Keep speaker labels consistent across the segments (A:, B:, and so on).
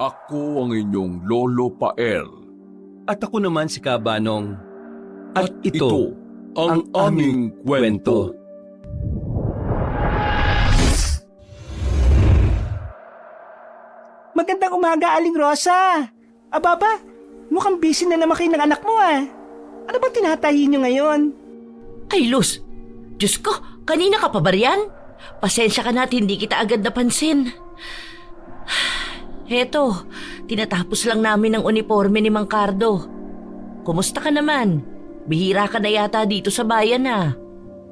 A: Ako ang inyong Lolo Pael.
B: At ako naman si Kabanong.
A: At ito ang aming kwento.
C: Magandang umaga, Aling Rosa. Ababa, mukhang busy na naman kayo ng anak mo ah. Ano bang tinatahi niyo ngayon?
D: Ay, Luz! Diyos ko, kanina ka pa ba riyan? Pasensya ka na at hindi kita agad napansin. Heto, tinatapos lang namin ang uniforme ni Mang Cardo. Kumusta ka naman? Bihira ka na yata dito sa bayan ah.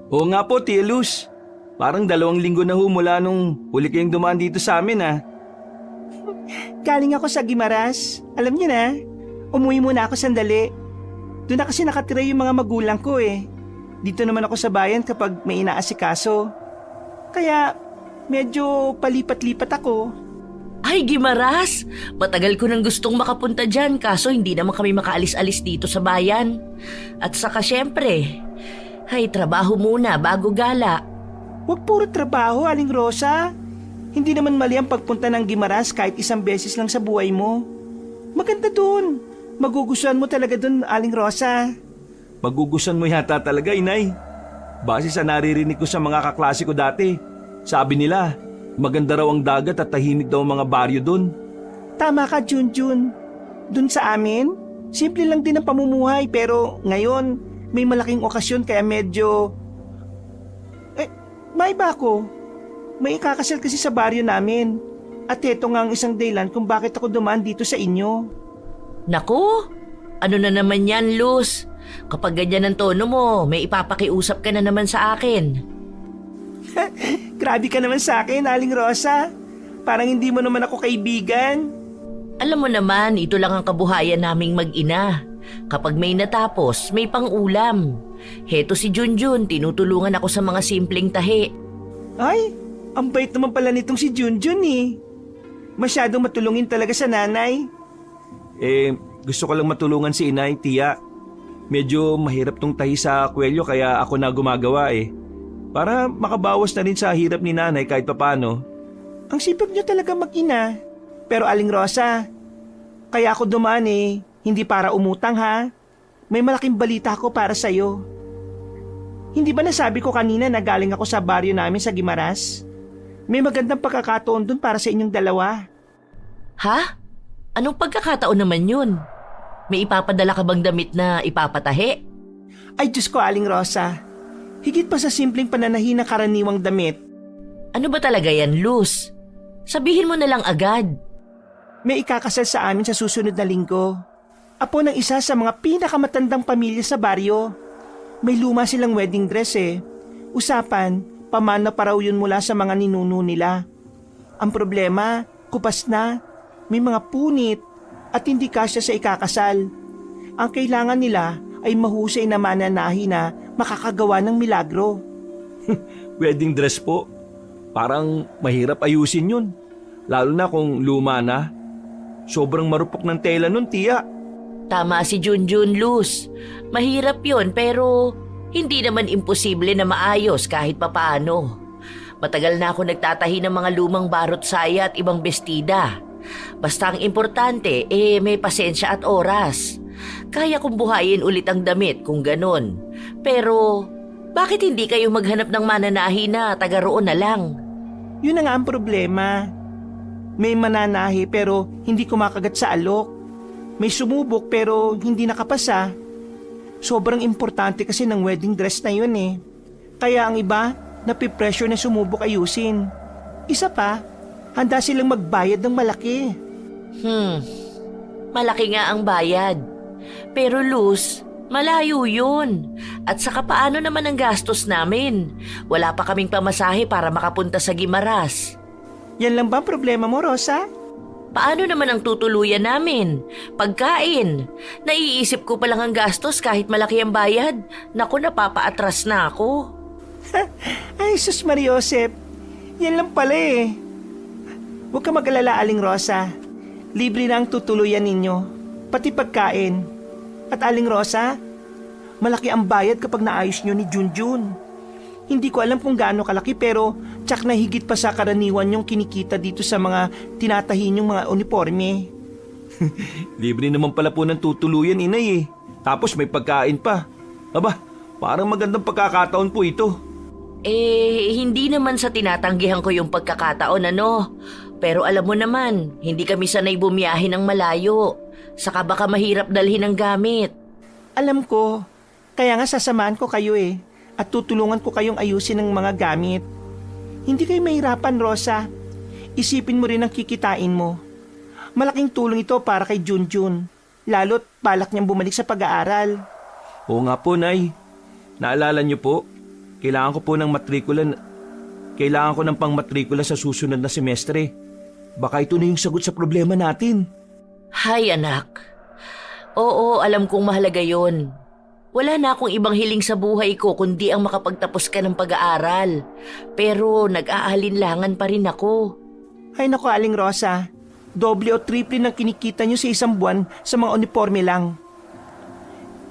B: Oo nga po, Tia Luz. Parang 2 linggo na mula nung huli kayong dumaan dito sa amin ah.
C: Galing ako sa Guimaras. Alam niyo na, umuwi muna ako sandali. Doon na kasi nakatira yung mga magulang ko eh. Dito naman ako sa bayan kapag may inaasikaso. Kaya medyo palipat-lipat ako.
D: Ay, Gimaras! Matagal ko nang gustong makapunta dyan kaso hindi naman kami makaalis-alis dito sa bayan. At saka syempre, ay trabaho muna bago gala.
C: Huwag puro trabaho, Aling Rosa. Hindi naman mali ang pagpunta ng Guimaras kahit 1 beses lang sa buhay mo. Maganda dun. Magugustuhan mo talaga dun, Aling Rosa.
B: Magugustuhan mo yata talaga, Inay. Base sa naririnig ko sa mga kaklase ko dati, sabi nila, maganda raw ang dagat at tahimik daw ang mga baryo dun.
C: Tama ka, Junjun. Dun sa amin, simple lang din ang pamumuhay pero ngayon may malaking okasyon kaya medyo... may iba ako. May ikakasal kasi sa baryo namin. At ito nga ang isang dahilan kung bakit ako dumaan dito sa inyo.
D: Naku, ano na naman yan, Luz? Kapag ganyan ang tono mo, may ipapakiusap ka na naman sa akin.
C: Grabe ka naman sa akin, Aling Rosa. Parang hindi mo naman ako kaibigan.
D: Alam mo naman, ito lang ang kabuhayan naming mag-ina. Kapag may natapos, may pang-ulam. Heto si Junjun, tinutulungan ako sa mga simpleng tahi.
C: Ay, ang bait naman pala nitong si Junjun eh. Masyadong matulungin talaga sa nanay.
B: Gusto ko lang matulungan si Inay, Tia. Medyo mahirap tong tahi sa kwelyo kaya ako na gumagawa eh. Para makabawas na rin sa hirap ni nanay kahit papano.
C: Ang sipag niyo talaga mag-ina. Pero Aling Rosa, kaya ako dumaan eh, hindi para umutang ha. May malaking balita ako para sa'yo. Hindi ba nasabi ko kanina na galing ako sa baryo namin sa Guimaras? May magandang pagkakataon dun para sa inyong dalawa.
D: Ha? Anong pagkakataon naman yun? May ipapadala ka bang damit na ipapatahi?
C: Ay Diyos ko, Aling Rosa. Higit pa sa simpleng pananahi ng karaniwang damit.
D: Ano ba talaga yan, Luz? Sabihin mo na lang agad.
C: May ikakasal sa amin sa susunod na linggo. Apo ng isa sa mga pinakamatandang pamilya sa baryo. May luma silang wedding dress eh. Usapan, pamana pa raw yun mula sa mga ninuno nila. Ang problema, kupas na, may mga punit at hindi kasya sa ikakasal. Ang kailangan nila ay mahusay na mananahi na makakagawa ng milagro.
B: Wedding dress po. Parang mahirap ayusin yun. Lalo na kung luma na. Sobrang marupok ng tela nun, Tia.
D: Tama si Junjun, Luz. Mahirap yon pero hindi naman imposible na maayos kahit papaano. Matagal na ako nagtatahi ng mga lumang barot saya at ibang bestida. Basta ang importante, may pasensya at oras. Kaya kong buhayin ulit ang damit kung ganon. Pero, bakit hindi kayo maghanap ng mananahi na taga roon na lang?
C: Yun na nga ang problema. May mananahi pero hindi kumakagat sa alok. May sumubok pero hindi nakapasa. Sobrang importante kasi ng wedding dress na yun eh. Kaya ang iba, napipressure na sumubok ayusin. Isa pa, handa silang magbayad ng malaki.
D: Malaki nga ang bayad. Pero Luz, malayo yun. At saka paano naman ang gastos namin? Wala pa kaming pamasahe para makapunta sa Guimaras.
C: Yan lang ba ang problema mo, Rosa?
D: Paano naman ang tutuluyan namin? Pagkain. Naiisip ko pa lang ang gastos kahit malaki ang bayad. Naku, napapaatras na ako.
C: Ay, sus Mariosep. Yan lang pala eh. Huwag ka mag-alala, Aling Rosa. Libre na ang tutuluyan ninyo. Pati pagkain. At Aling Rosa, malaki ang bayad kapag naayos nyo ni Junjun. Hindi ko alam kung gaano kalaki pero tsak na higit pa sa karaniwan yung kinikita dito sa mga tinatahi yung mga uniforme.
B: Libre naman pala po ng tutuluyan, inay eh. Tapos may pagkain pa. Aba, parang magandang pagkakataon po ito.
D: Hindi naman sa tinatanggihan ko yung pagkakataon, ano. Pero alam mo naman, hindi kami sanay bumiyahe ng malayo. Saka baka mahirap dalhin ang gamit.
C: Alam ko, kaya nga sasamahan ko kayo eh. At tutulungan ko kayong ayusin ng mga gamit. Hindi kayo mahirapan, Rosa. Isipin mo rin ang kikitain mo. Malaking tulong ito para kay Junjun. Lalo't balak niyang bumalik sa pag-aaral.
B: Oo nga po, Nay. Naalala niyo po, kailangan ko ng pangmatrikula sa susunod na semestre. Baka ito na yung sagot sa problema natin.
D: Hay anak. Oo, alam kong mahalaga yon. Wala na akong ibang hiling sa buhay ko kundi ang makapagtapos ka ng pag-aaral. Pero nag-aalinlangan pa rin ako.
C: Ay naku, Aling Rosa. Doble o triple ng kinikita niyo sa isang buwan sa mga uniforme lang.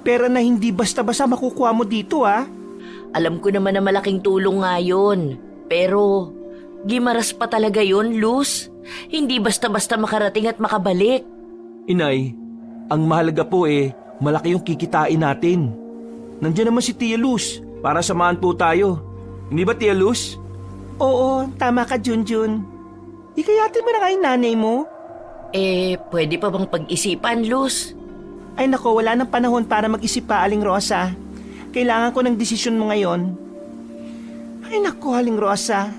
C: Pera na hindi basta-basta makukuha mo dito ah.
D: Alam ko naman na malaking tulong nga yun. Pero gimaras pa talaga yun, Luz. Hindi basta-basta makarating at makabalik.
B: Inay, ang mahalaga po malaki yung kikitain natin. Nandiyan naman si Tia Luz para samahan po tayo. Hindi ba, Tia Luz?
C: Oo, tama ka, Junjun. Ikayatin mo na nga yung nanay mo.
D: Pwede pa bang pag-isipan, Luz?
C: Ay nako, wala nang panahon para mag-isip pa, Aling Rosa. Kailangan ko ng desisyon mo ngayon. Ay nako, Aling Rosa.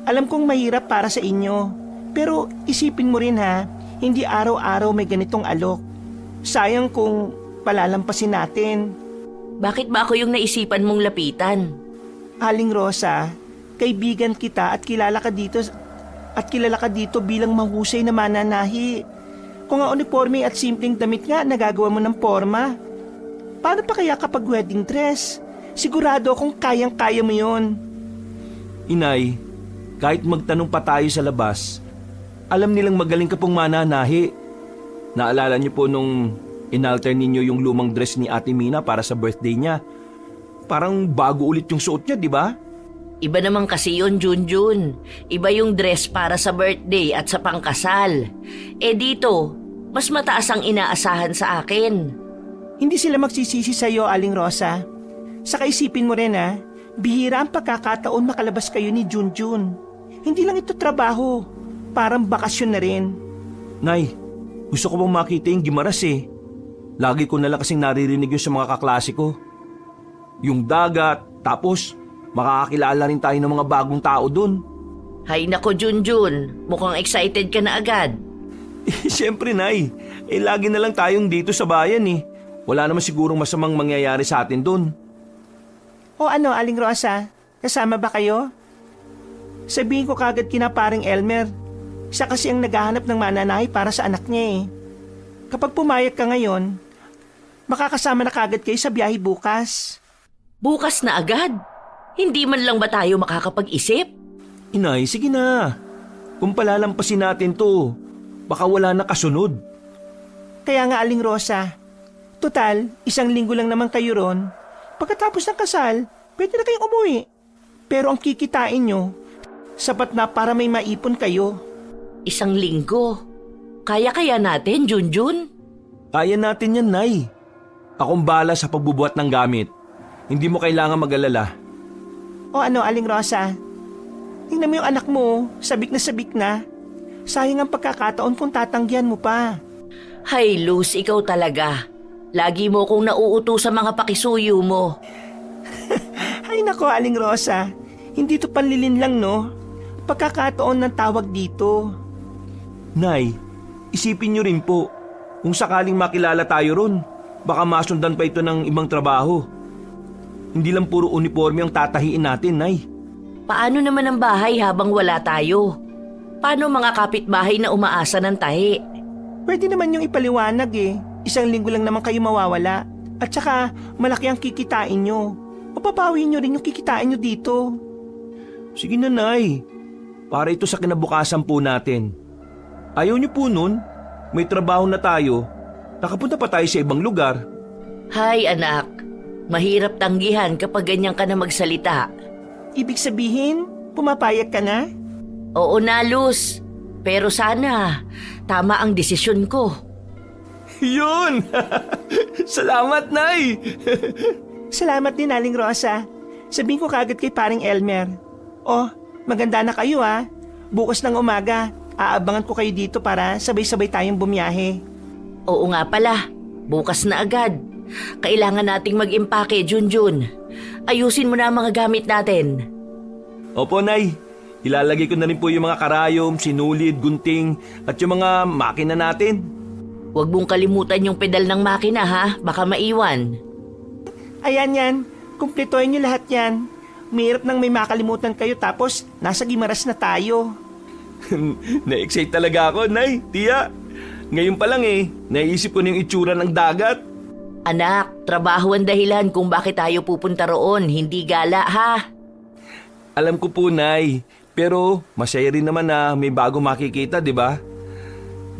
C: Alam kong mahirap para sa inyo. Pero isipin mo rin ha, hindi araw-araw may ganitong alok. Sayang kung palalampasin natin.
D: Bakit ba ako yung naisipan mong lapitan?
C: Aling Rosa, kaibigan kita at kilala ka dito bilang mahusay na mananahi. Kung ang uniforme at simpleng damit nga nagagawa mo ng forma, paano pa kaya kapag wedding dress? Sigurado akong kayang-kaya mo yon.
B: Inay, kahit magtanong pa tayo sa labas, alam nilang magaling ka pong mananahi. Naalala niyo po nung inalter ninyo yung lumang dress ni Ate Mina para sa birthday niya. Parang bago ulit yung suot niya, di ba?
D: Iba naman kasi yun, Junjun. Iba yung dress para sa birthday at sa pangkasal. Dito, mas mataas ang inaasahan sa akin.
C: Hindi sila magsisisi sa iyo, Aling Rosa. Saka isipin mo rin bihira ang pagkakataon makalabas kayo ni Junjun. Hindi lang ito trabaho, parang bakasyon na rin.
B: Nay, gusto ko bang makita yung Gimaras eh. Lagi ko nalang kasing naririnig yun sa mga kaklase ko. Yung dagat, tapos makakakilala rin tayo ng mga bagong tao dun.
D: Hay nako, Junjun. Mukhang excited ka na agad.
B: Siyempre, Nay. Lagi na lang tayong dito sa bayan eh. Wala naman sigurong masamang mangyayari sa atin dun.
C: O ano, Aling Rosa? Kasama ba kayo? Sabihin ko kagad kina paring Elmer. Siya kasi ang naghahanap ng mananahi para sa anak niya eh. Kapag pumayag ka ngayon, makakasama na kagad kayo sa biyahe bukas.
D: Bukas na agad? Hindi man lang ba tayo makakapag-isip?
B: Inay, sige na. Kung palalampasin natin to, baka wala na kasunod.
C: Kaya nga, Aling Rosa, total, 1 linggo lang naman kayo ron. Pagkatapos ng kasal, pwede na kayong umuwi. Pero ang kikitain nyo, sapat na para may maipon kayo.
D: 1 linggo? Kaya natin, Junjun?
B: Kaya natin yan, Nay. Akong bala sa pagbubuhat ng gamit. Hindi mo kailangan mag-alala.
C: O ano, Aling Rosa? Tingnan mo yung anak mo, sabik na. Sayang ang pagkakataon kung tatanggihan mo pa.
D: Hay, Luz, ikaw talaga. Lagi mo kong nauuto sa mga pakisuyo mo.
C: Ay nako, Aling Rosa. Hindi to panlilin lang, no? Pagkakataon ng tawag dito.
B: Nay, isipin niyo rin po, kung sakaling makilala tayo ron, baka masundan pa ito ng ibang trabaho. Hindi lang puro uniforme ang tatahiin natin, Nay.
D: Paano naman ang bahay habang wala tayo? Paano mga kapitbahay na umaasa ng tahi?
C: Pwede naman yung ipaliwanag eh. 1 linggo lang naman kayo mawawala. At saka, malaki ang kikitain nyo. Papapawin nyo rin yung kikitain nyo dito.
B: Sige na, Nay. Para ito sa kinabukasan po natin. Ayaw niyo po nun, may trabaho na tayo, nakapunta pa tayo sa ibang lugar.
D: Hay, anak. Mahirap tanggihan kapag ganyan ka na magsalita.
C: Ibig sabihin, pumapayag ka na?
D: Oo na, Luz. Pero sana, tama ang desisyon ko.
B: Yun! Salamat, Nay!
C: Salamat din, Aling Rosa. Sabihin ko kagad kay paring Elmer. Oh, maganda na kayo ha. Bukas ng umaga, aabangan ko kayo dito para sabay-sabay tayong bumiyahe.
D: Oo nga pala, bukas na agad. Kailangan nating mag-impake, Junjun. Ayusin mo na ang mga gamit natin.
B: Opo, Nay. Ilalagay ko na rin po yung mga karayom, sinulid, gunting, at yung mga makina natin.
D: Huwag mong kalimutan yung pedal ng makina ha, baka maiwan.
C: Ayan yan, kumpletohin niyo lahat yan. Mahirap nang may makalimutan kayo tapos nasa Gimaras na tayo.
B: Na-excite talaga ako, Nay, Tia. Ngayon pa lang naisip ko na yung itsura ng dagat.
D: Anak, trabaho ang dahilan kung bakit tayo pupunta roon, hindi gala ha.
B: Alam ko po, Nay. Pero masaya rin naman na may bago makikita, di ba?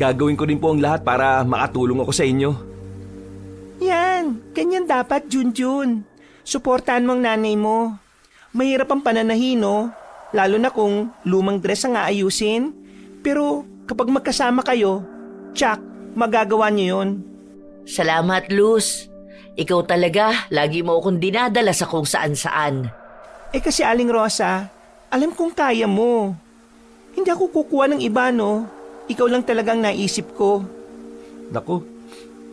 B: Gagawin ko rin po ang lahat para makatulong ako sa inyo.
C: Yan, ganyan dapat, Junjun. Suportahan mo ang nanay mo. Mahirap ang pananahin, no? Lalo na kung lumang dress ang aayusin. Pero kapag magkasama kayo, tsak, magagawa niyo yun.
D: Salamat, Luz. Ikaw talaga, lagi mo akong dinadala sa kung saan-saan.
C: Kasi Aling Rosa, alam kong kaya mo. Hindi ako kukuha ng iba, no? Ikaw lang talagang naisip ko.
B: Naku,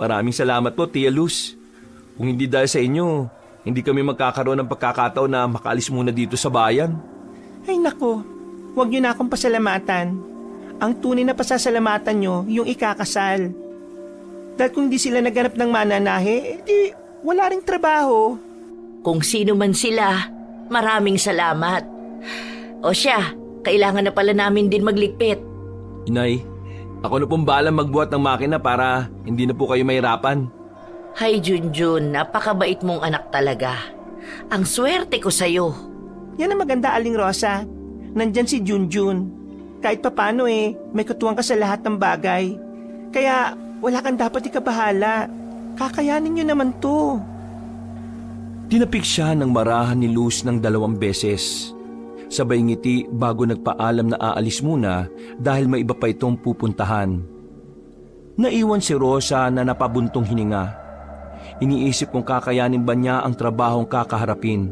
B: maraming salamat po, Tia Luz. Kung hindi dahil sa inyo, hindi kami magkakaroon ng pagkakataon na makaalis muna dito sa bayan.
C: Ay nako, huwag niyo na akong pasalamatan. Ang tunay na pasasalamatan niyo, yung ikakasal. Dahil kung di sila naghanap ng mananahe, di wala ring trabaho.
D: Kung sino man sila, maraming salamat. O siya, kailangan na pala namin din magligpit.
B: Inay, ako na pong balang magbuhat ng makina para hindi na po kayo mahirapan.
D: Hay Junjun, napakabait mong anak talaga. Ang swerte ko sa'yo.
C: Yan ang maganda, Aling Rosa. Nandyan si Junjun. Kahit papano may katuwang ka sa lahat ng bagay. Kaya wala kang dapat ikabahala. Kakayanin niyo naman to.
B: Tinapik siya ng marahan ni Luz ng 2 beses. Sabay ngiti bago nagpaalam na aalis muna dahil may iba pa itong pupuntahan. Naiwan si Rosa na napabuntong hininga. Iniisip kung kakayanin ba niya ang trabahong kakaharapin.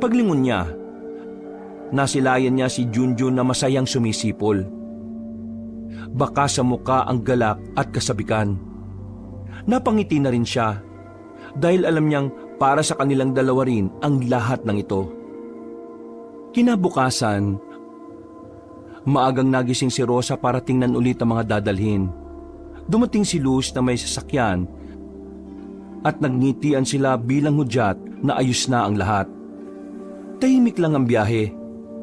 B: Paglingon niya, nasilayan niya si Junjun na masayang sumisipol. Baka sa muka ang galak at kasabikan. Napangiti na rin siya dahil alam niyang para sa kanilang dalawa rin ang lahat ng ito. Kinabukasan, maagang nagising si Rosa para tingnan ulit ang mga dadalhin. Dumating si Luz na may sasakyan at nagngitian sila bilang hudyat na ayos na ang lahat. Tahimik lang ang biyahe,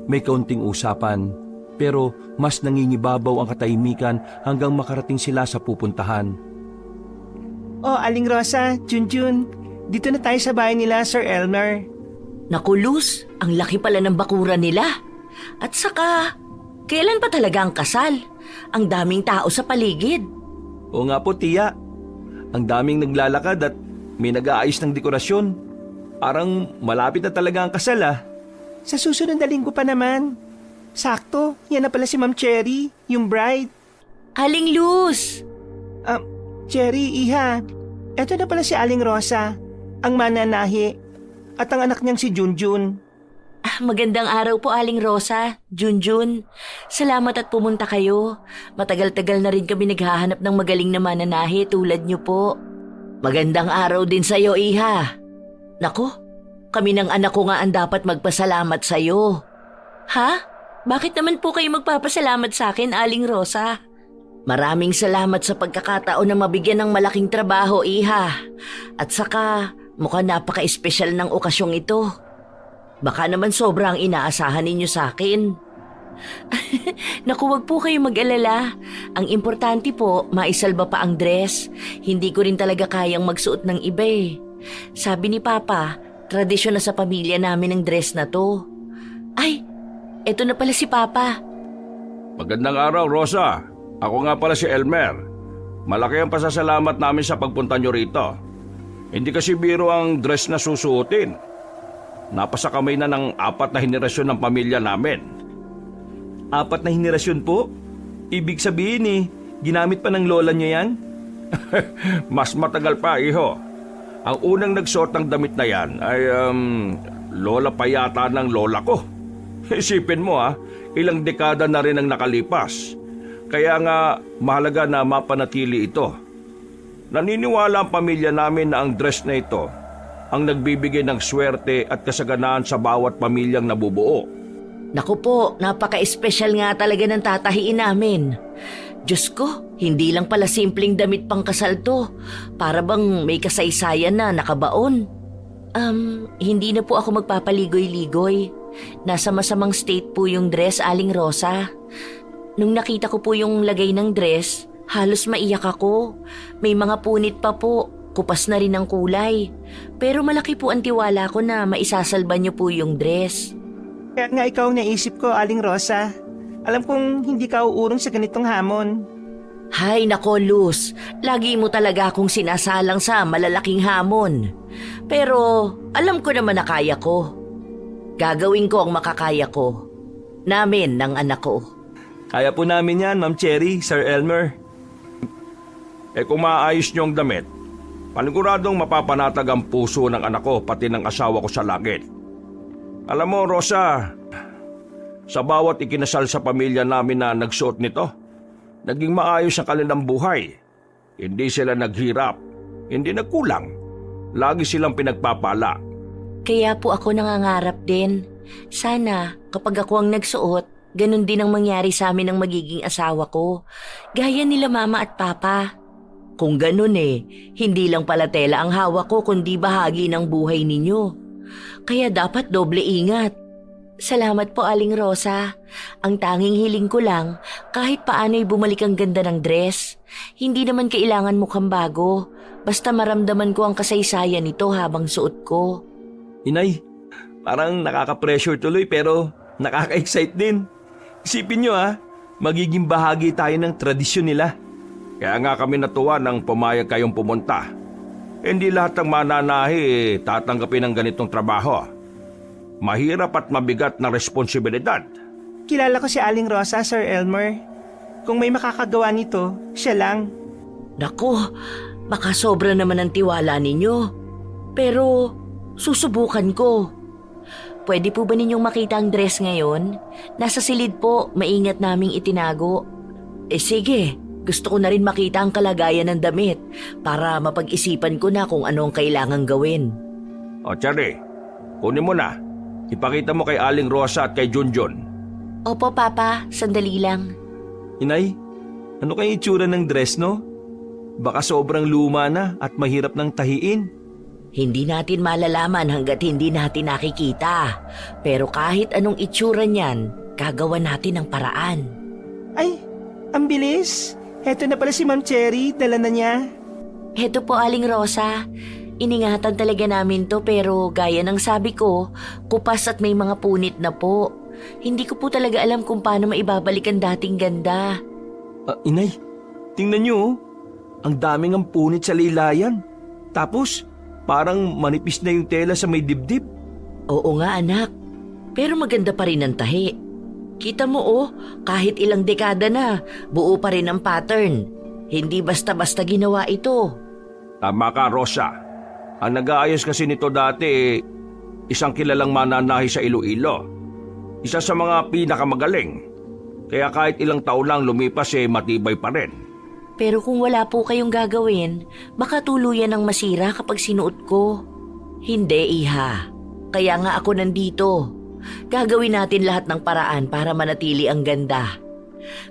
B: may kaunting usapan, pero mas nangingibabaw ang katahimikan hanggang makarating sila sa pupuntahan.
C: Oh, Aling Rosa, Junjun, dito na tayo sa bahay nila, Sir Elmer.
D: Naku, Luz, ang laki pala ng bakuran nila. At saka, kailan pa talaga ang kasal? Ang daming tao sa paligid.
B: Oo nga po, Tia. Ang daming naglalakad at may nag-aayos ng dekorasyon. Parang malapit na talaga ang kasal
C: Sa susunod na linggo pa naman. Sakto, yan na pala si Ma'am Cherry, yung bride.
D: Aling Luz!
C: Cherry, iha, eto na pala si Aling Rosa, ang mananahi, at ang anak niyang si Junjun.
D: Magandang araw po, Aling Rosa, Junjun. Salamat at pumunta kayo. Matagal-tagal na rin kami naghahanap ng magaling na mananahi tulad niyo po. Magandang araw din sa'yo, iha. Naku, kami ng anak ko nga ang dapat magpasalamat sa'yo. Ha? Bakit naman po kayo magpapasalamat sa akin, Aling Rosa? Maraming salamat sa pagkakataon na mabigyan ng malaking trabaho, iha. At saka, mukhang napaka-espesyal ng okasyong ito. Baka naman sobrang inaasahan ninyo sa akin. Naku, wag po kayo mag-alala. Ang importante po, maisalba pa ang dress. Hindi ko rin talaga kayang magsuot ng iba Sabi ni Papa, tradisyon na sa pamilya namin ang dress na to. Ay, eto na pala si Papa.
A: Magandang araw, Rosa. Ako nga pala si Elmer. Malaki ang pasasalamat namin sa pagpunta nyo rito. Hindi kasi biro ang dress na susuotin. Napasa kamay na ng 4 na henerasyon ng pamilya namin.
B: 4 na henerasyon po? Ibig sabihin ginamit pa ng lola niyo yan?
A: Mas matagal pa, iho. Ang unang nagsuot ng damit na yan ay lola pa yata ng lola ko. Isipin mo ilang dekada na rin ang nakalipas. Kaya nga mahalaga na mapanatili ito. Naniniwala ang pamilya namin na ang dress na ito ang nagbibigay ng swerte at kasaganaan sa bawat pamilyang nabubuo.
D: Naku po, napaka-espesyal nga talaga ng tatahiin namin. Diyos ko, hindi lang pala simpleng damit pang kasal to. Para bang may kasaysayan na nakabaon. Hindi na po ako magpapaligoy-ligoy. Nasa masamang state po yung dress, Aling Rosa. Nung nakita ko po yung lagay ng dress, halos maiyak ako. May mga punit pa po, kupas na rin ang kulay. Pero malaki po ang tiwala ko na maisasalba niyo po yung dress.
C: Kaya nga ikaw ang naisip ko, Aling Rosa. Alam kong hindi ka uurong sa ganitong hamon.
D: Hay nako, Luz. Lagi mo talaga akong sinasalang sa malalaking hamon. Pero alam ko naman na kaya ko. Gagawin ko ang makakaya ko. Namin ng anak ko.
B: Kaya po namin yan, Ma'am Cherry, Sir Elmer.
A: Kung maayos niyo ang damit, paniguradong mapapanatag ang puso ng anak ko pati ng asawa ko sa langit. Alam mo, Rosa, sa bawat ikinasal sa pamilya namin na nagsuot nito, naging maayos ang kanilang buhay. Hindi sila naghirap, hindi nagkulang. Lagi silang pinagpapala.
D: Kaya po ako nangangarap din. Sana kapag ako ang nagsuot, ganun din ang mangyari sa amin ng magiging asawa ko. Gaya nila mama at papa. Kung ganun hindi lang pala tela ang hawak ko kundi bahagi ng buhay ninyo. Kaya dapat doble ingat. Salamat po, Aling Rosa. Ang tanging hiling ko lang, kahit paano'y bumalik ang ganda ng dress. Hindi naman kailangan mukhang bago. Basta maramdaman ko ang kasaysayan nito habang suot ko.
B: Inay, parang nakaka-pressure tuloy pero nakaka-excite din. Isipin nyo magiging bahagi tayo ng tradisyon nila.
A: Kaya nga kami natuwa nang pumayag kayong pumunta. Hindi lahat ng mananahi tatanggapin ng ganitong trabaho. Mahirap at mabigat na responsibilidad.
C: Kilala ko si Aling Rosa, Sir Elmer. Kung may makakagawa nito, siya lang.
D: Naku, baka sobra naman ang tiwala ninyo. Pero susubukan ko. Pwede po ba ninyong makita ang dress ngayon? Nasa silid po, maingat naming itinago. Sige. Gusto ko na rin makita ang kalagayan ng damit para mapag-isipan ko na kung ano ang kailangang gawin.
A: O Cherry, kunin mo na. Ipakita mo kay Aling Rosa at kay Junjun.
D: Opo, Papa. Sandali lang.
B: Inay, ano kaya itsura ng dress, no? Baka sobrang luma na at mahirap ng tahiin.
D: Hindi natin malalaman hanggat hindi natin nakikita. Pero kahit anong itsura niyan, gagawa natin ang paraan.
C: Ay, ang bilis. Heto na pala si Ma'am Cherry, dala na niya.
D: Heto po, Aling Rosa. Iningatan talaga namin to pero gaya ng sabi ko, kupas at may mga punit na po. Hindi ko po talaga alam kung paano maibabalik ang dating ganda.
B: Inay, tingnan niyo ang daming ang punit sa laylayan. Tapos, parang manipis na yung tela sa may dibdib.
D: Oo nga, anak. Pero maganda pa rin ang tahi. Kita mo kahit ilang dekada na, buo pa rin ang pattern. Hindi basta-basta ginawa ito.
A: Tama ka, Rosa. Ang nag-aayos kasi nito dati, isang kilalang mananahi sa Iloilo. Isa sa mga pinakamagaling. Kaya kahit ilang taon lang lumipas matibay pa rin.
D: Pero kung wala po kayong gagawin, baka tuluyan ang masira kapag sinuot ko. Hindi, Iha. Kaya nga ako nandito. Gagawin natin lahat ng paraan para manatili ang ganda.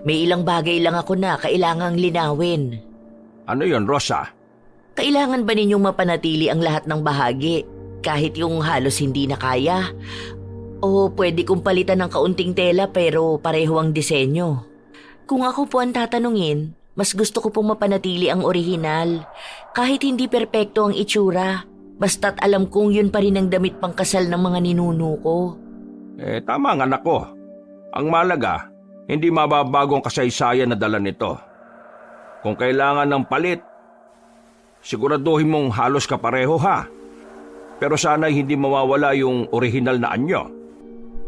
D: May ilang bagay lang ako na kailangang linawin.
A: Ano yon, Rosa?
D: Kailangan ba ninyong mapanatili ang lahat ng bahagi, kahit yung halos hindi na kaya? O pwede kong palitan ng kaunting tela pero pareho ang disenyo? Kung ako po ang tatanungin, mas gusto ko pong mapanatili ang orihinal. Kahit hindi perpekto ang itsura, basta't alam kong yun pa rin ang damit pangkasal ng mga ninuno ko.
A: Tama ang anak ko. Ang malaga, hindi mababago ang kasaysayan na dala nito. Kung kailangan ng palit, siguraduhin mong halos kapareho ha. Pero sana hindi mawawala yung orihinal na anyo.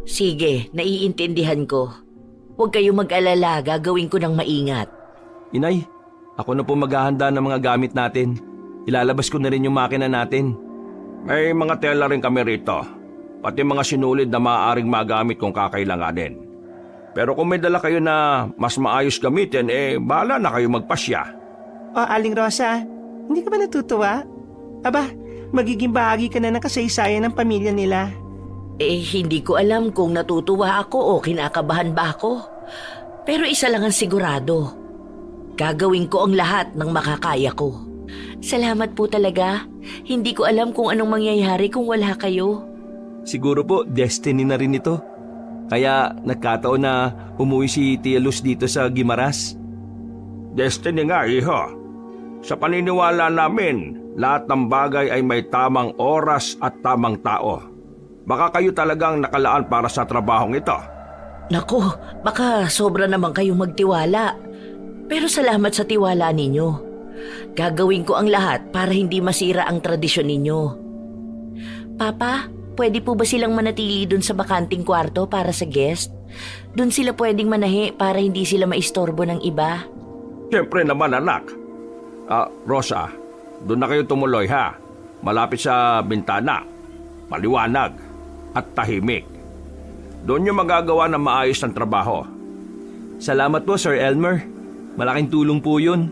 D: Sige, naiintindihan ko. Huwag kayong mag-alala, gagawin ko ng maingat.
B: Inay, ako na po maghahanda ng mga gamit natin. Ilalabas ko na rin yung makina natin.
A: May mga tela rin kami rito. Pati mga sinulid na maaaring magamit kung kakailanganin. Pero kung may dala kayo na mas maayos gamitin, bahala na kayo magpasya.
C: O Aling Rosa, hindi ka ba natutuwa? Aba, magiging bahagi ka na ng kasaysayan ng pamilya nila.
D: Hindi ko alam kung natutuwa ako o kinakabahan ba ako. Pero isa lang ang sigurado. Gagawin ko ang lahat ng makakaya ko. Salamat po talaga. Hindi ko alam kung anong mangyayari kung wala kayo.
B: Siguro po, destiny na rin ito. Kaya nagkataon na umuwi si Tia Luz dito sa Guimaras.
A: Destiny nga, iho. Sa paniniwala namin, lahat ng bagay ay may tamang oras at tamang tao. Baka kayo talagang nakalaan para sa trabahong ito.
D: Naku, baka sobra naman kayong magtiwala. Pero salamat sa tiwala ninyo. Gagawin ko ang lahat para hindi masira ang tradisyon ninyo. Papa, pwede po ba silang manatili dun sa bakanting kwarto para sa guest? Dun sila pwedeng manahi para hindi sila maistorbo ng iba?
A: Siyempre naman, anak. Rosa, doon na kayo tumuloy, ha? Malapit sa bintana. Maliwanag at tahimik. Doon yung magagawa ng maayos ng trabaho.
B: Salamat po, Sir Elmer. Malaking tulong po yun.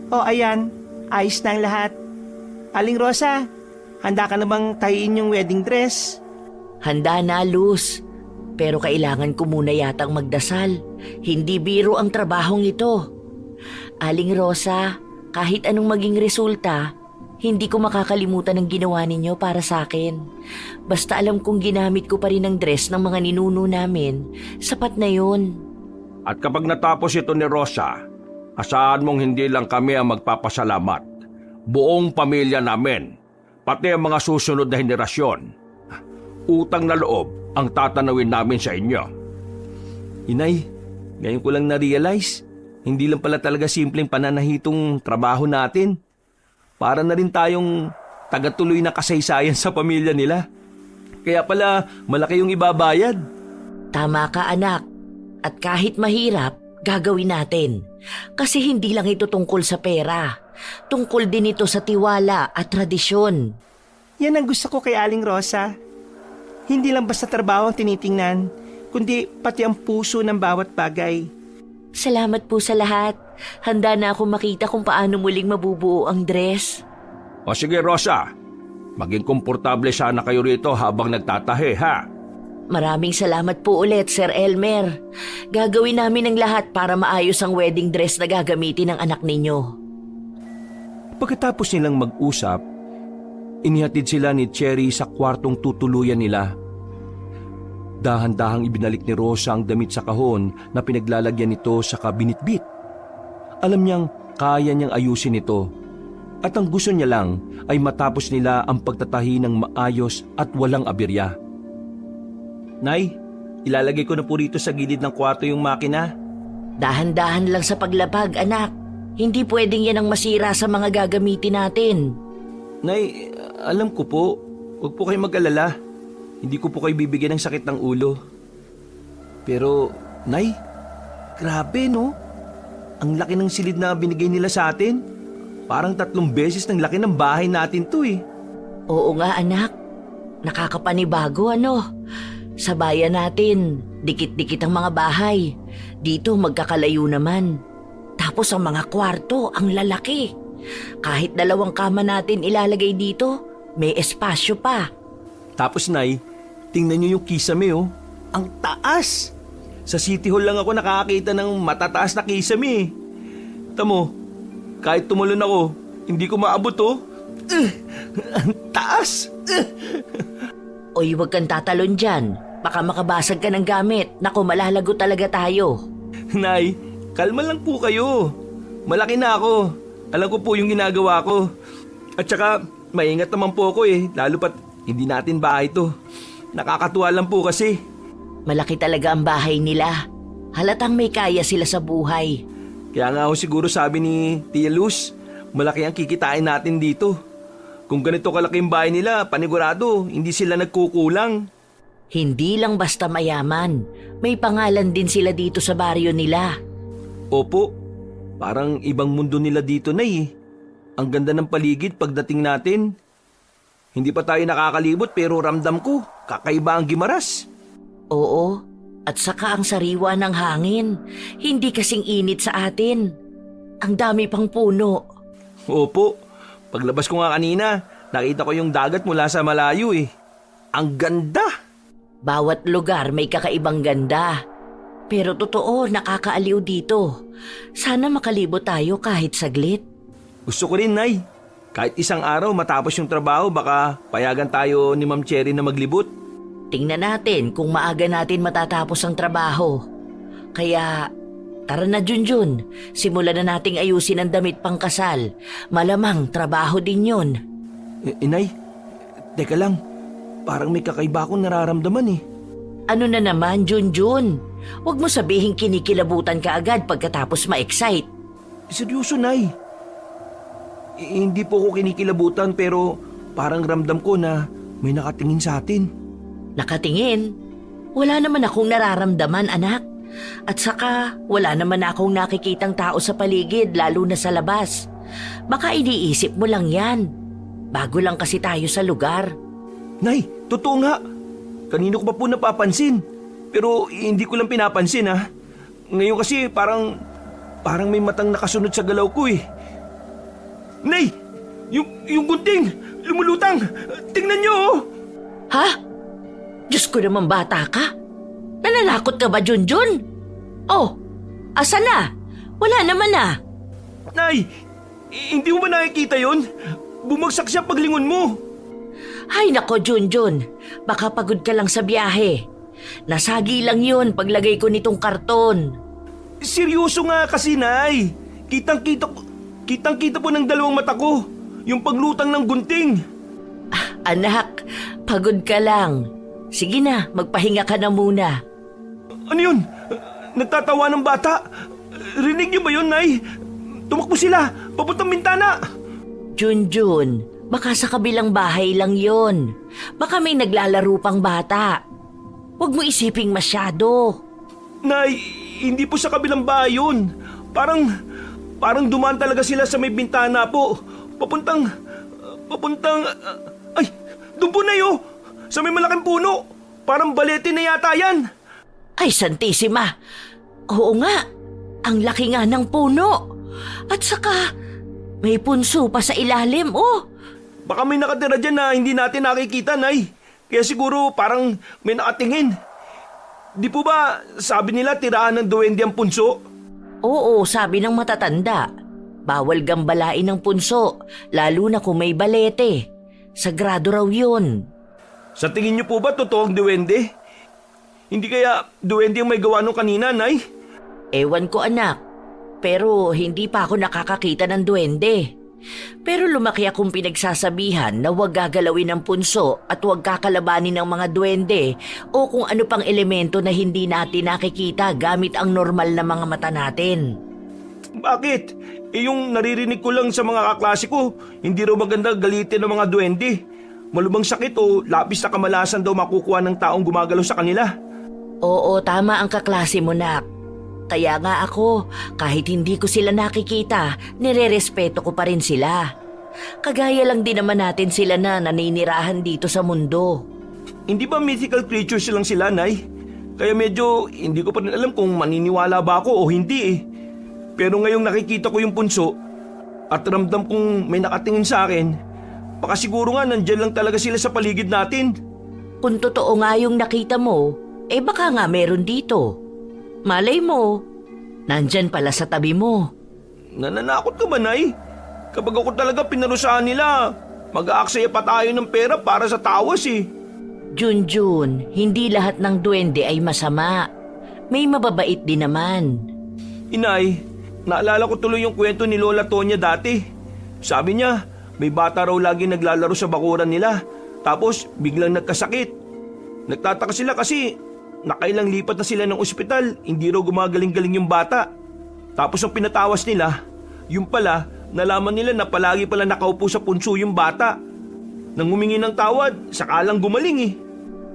C: O ayan, ayos na ang lahat. Aling Rosa, handa ka na bang tahiin yung wedding dress?
D: Handa na, Luz. Pero kailangan ko muna yatang magdasal. Hindi biro ang trabahong ito. Aling Rosa, kahit anong maging resulta, hindi ko makakalimutan ang ginawa ninyo para sa akin. Basta alam kong ginamit ko pa rin ang dress ng mga ninuno namin, sapat na yun.
A: At kapag natapos ito ni Rosa, asahan mong hindi lang kami ang magpapasalamat. Buong pamilya namin, pati ang mga susunod na henerasyon. Utang na loob ang tatanawin namin sa inyo.
B: Inay, ngayon ko lang na-realize, hindi lang pala talaga simpleng pananahitong trabaho natin. Para na rin tayong tagatuloy na kasaysayan sa pamilya nila. Kaya pala malaki yung ibabayad.
D: Tama ka, anak. At kahit mahirap, gagawin natin. Kasi hindi lang ito tungkol sa pera. Tungkol din ito sa tiwala at tradisyon.
C: Yan ang gusto ko kay Aling Rosa. Hindi lang basta trabaho ang tinitingnan, kundi pati ang puso ng bawat bagay.
D: Salamat po sa lahat. Handa na akong makita kung paano muling mabubuo ang dress.
A: O sige, Rosa, maging komportable sana kayo rito habang nagtatahi, ha?
D: Maraming salamat po ulit, Sir Elmer. Gagawin namin ang lahat para maayos ang wedding dress na gagamitin ng anak ninyo.
B: Pagkatapos nilang mag-usap, inihatid sila ni Cherry sa kwartong tutuluyan nila. Dahan-dahang ibinalik ni Rosa ang damit sa kahon na pinaglalagyan nito sa kabinitbit. Alam niyang kaya niyang ayusin ito. At ang gusto niya lang ay matapos nila ang pagtatahi ng maayos at walang aberya. Nay, ilalagay ko na po rito sa gilid ng kwarto yung makina.
D: Dahan-dahan lang sa paglapag, anak. Hindi pwedeng yan ang masira sa mga gagamitin natin.
B: Nay, alam ko po. Huwag po kayo mag-alala. Hindi ko po kayo bibigyan ng sakit ng ulo. Pero, Nay, grabe no? Ang laki ng silid na binigay nila sa atin. Parang 3 beses ng laki ng bahay natin to eh.
D: Oo nga, anak. Nakakapanibago, ano? Sa bayan natin, dikit-dikit ang mga bahay. Dito magkakalayo naman. Tapos ang mga kwarto, ang lalaki. Kahit 2 kama natin ilalagay dito, may espasyo pa.
B: Tapos Nay, tingnan niyo yung kisame oh. Ang taas! Sa City Hall lang ako nakakita ng matataas na kisame eh. Tamo, kahit tumalon ako, hindi ko maabot oh. Ang taas!
D: Oy, huwag kang tatalon dyan. Baka makabasag ka ng gamit. Naku, malalago talaga tayo.
B: Nay, kalma lang po kayo. Malaki na ako. Alam ko po yung ginagawa ko. At saka, maingat naman po ako eh. Lalo pat hindi natin bahay to. Nakakatuwa lang po kasi.
D: Malaki talaga ang bahay nila. Halatang may kaya sila sa buhay.
B: Kaya nga ho siguro sabi ni Tia Luz, malaki ang kikitain natin dito. Kung ganito kalaking bahay nila, panigurado, hindi sila nagkukulang.
D: Hindi lang basta mayaman. May pangalan din sila dito sa baryo nila.
B: Opo, parang ibang mundo nila dito na eh. Ang ganda ng paligid pagdating natin. Hindi pa tayo nakakalibot pero ramdam ko, kakaiba ang Gimaras.
D: Oo, at saka ang sariwa ng hangin. Hindi kasing init sa atin. Ang dami pang puno.
B: Opo, paglabas ko nga kanina, nakita ko yung dagat mula sa malayo eh. Ang ganda!
D: Bawat lugar may kakaibang ganda. Pero totoo, nakakaaliw dito. Sana makalibot tayo kahit saglit.
B: Gusto ko rin, Nay. Kahit isang araw matapos yung trabaho, baka payagan tayo ni Ma'am Cherry na maglibot.
D: Tingnan natin kung maaga natin matatapos ang trabaho. Kaya, tara na Junjun. Simulan na nating ayusin ang damit pangkasal. Malamang trabaho din yun.
B: Inay, teka lang. Parang may kakaiba akong nararamdaman eh.
D: Ano na naman, Junjun? Huwag mo sabihin kinikilabutan ka agad pagkatapos ma-excite.
B: Seryoso, Nay. Hindi po ako kinikilabutan pero parang ramdam ko na may nakatingin sa atin.
D: Nakatingin? Wala naman akong nararamdaman, anak. At saka, wala naman akong nakikitang tao sa paligid, lalo na sa labas. Baka iniisip mo lang yan. Bago lang kasi tayo sa lugar.
B: Nay, totoo nga. Kanino ko pa po napapansin. Pero hindi ko lang pinapansin ha. Ngayon kasi parang may matang nakasunod sa galaw ko eh. Nay! Yung gunting! Lumulutang! Tingnan niyo oh!
D: Ha? Diyos ko naman, bata ka. Nananakot ka ba, Junjun? Oh, asa na? Wala naman na.
B: Nay! Hindi mo ba nakikita yon? Bumagsak siya paglingon mo.
D: Ay nako, Junjun. Baka pagod ka lang sa biyahe. Nasagi lang yun paglagay ko nitong karton.
B: Seryoso nga kasi, Nay. Kitang-kita po ng dalawang mata ko. Yung paglutang ng gunting.
D: Anak, pagod ka lang. Sige na, magpahinga ka na muna.
B: Ano yun? Nagtatawa ng bata. Rinig niyo ba yun, Nay? Tumakbo sila, papuntang bintana.
D: Junjun, baka sa kabilang bahay lang yon. Baka may naglalaro pang bata. Huwag mo isiping masyado.
B: Nay, hindi po sa kabilang bahay yun. Parang dumaan talaga sila sa may bintana po. Papuntang... ay, doon po na yun. Sa may malaking puno. Parang balete na yata yan.
D: Ay, Santissima. Oo nga, ang laki nga ng puno. At saka, may punso pa sa ilalim, oh.
B: Baka may nakatira dyan na hindi natin nakikita, Nay. Kaya siguro parang may nakatingin. Di po ba sabi nila tirahan ng duwende ang punso?
D: Oo, sabi ng matatanda. Bawal gambalain ng punso, lalo na kung may balete. Sagrado raw yun.
B: Sa tingin niyo po ba totoo ang duwende? Hindi kaya duwende ang may gawa nung kanina, Nay?
D: Ewan ko, anak. Pero hindi pa ako nakakakita ng duwende. Pero lumaki akong pinagsasabihan na huwag gagalawin ng punso at huwag kakalabanin ng mga duwende o kung ano pang elemento na hindi natin nakikita gamit ang normal na mga mata natin.
B: Bakit? Yung naririnig ko lang sa mga kaklase ko, hindi raw maganda galitin ng mga duwende. Malubang sakit o labis na kamalasan daw makukuha ng taong gumagalaw sa kanila.
D: Oo, tama ang kaklase mo, nak. Kaya nga ako, kahit hindi ko sila nakikita, nire-respeto ko pa rin sila. Kagaya lang din naman natin sila na naninirahan dito sa mundo.
B: Hindi ba mythical creatures lang sila, Nay? Kaya medyo hindi ko pa rin alam kung maniniwala ba ako o hindi eh. Pero ngayong nakikita ko yung punso at ramdam kong may nakatingin sa akin, baka siguro nga nandyan lang talaga sila sa paligid natin.
D: Kung totoo nga yung nakita mo, baka nga meron dito. Malay mo, nandyan pala sa tabi mo.
B: Nananakot ka ba, Nay? Kapag ako talaga pinarusahan nila, mag-aaksaya pa tayo ng pera para sa tawas eh.
D: Junjun, hindi lahat ng duwende ay masama. May mababait din naman.
B: Inay, naalala ko tuloy yung kwento ni Lola Tonya dati. Sabi niya, may bata raw lagi naglalaro sa bakuran nila. Tapos biglang nagkasakit. Nagtataka sila kasi nakailang lipat na sila ng ospital, hindi raw gumagaling-galing yung bata. Tapos ang pinatawas nila, yung pala, nalaman nila na palagi pala nakaupo sa punso yung bata. nang humingi ng tawad, saka lang gumaling eh.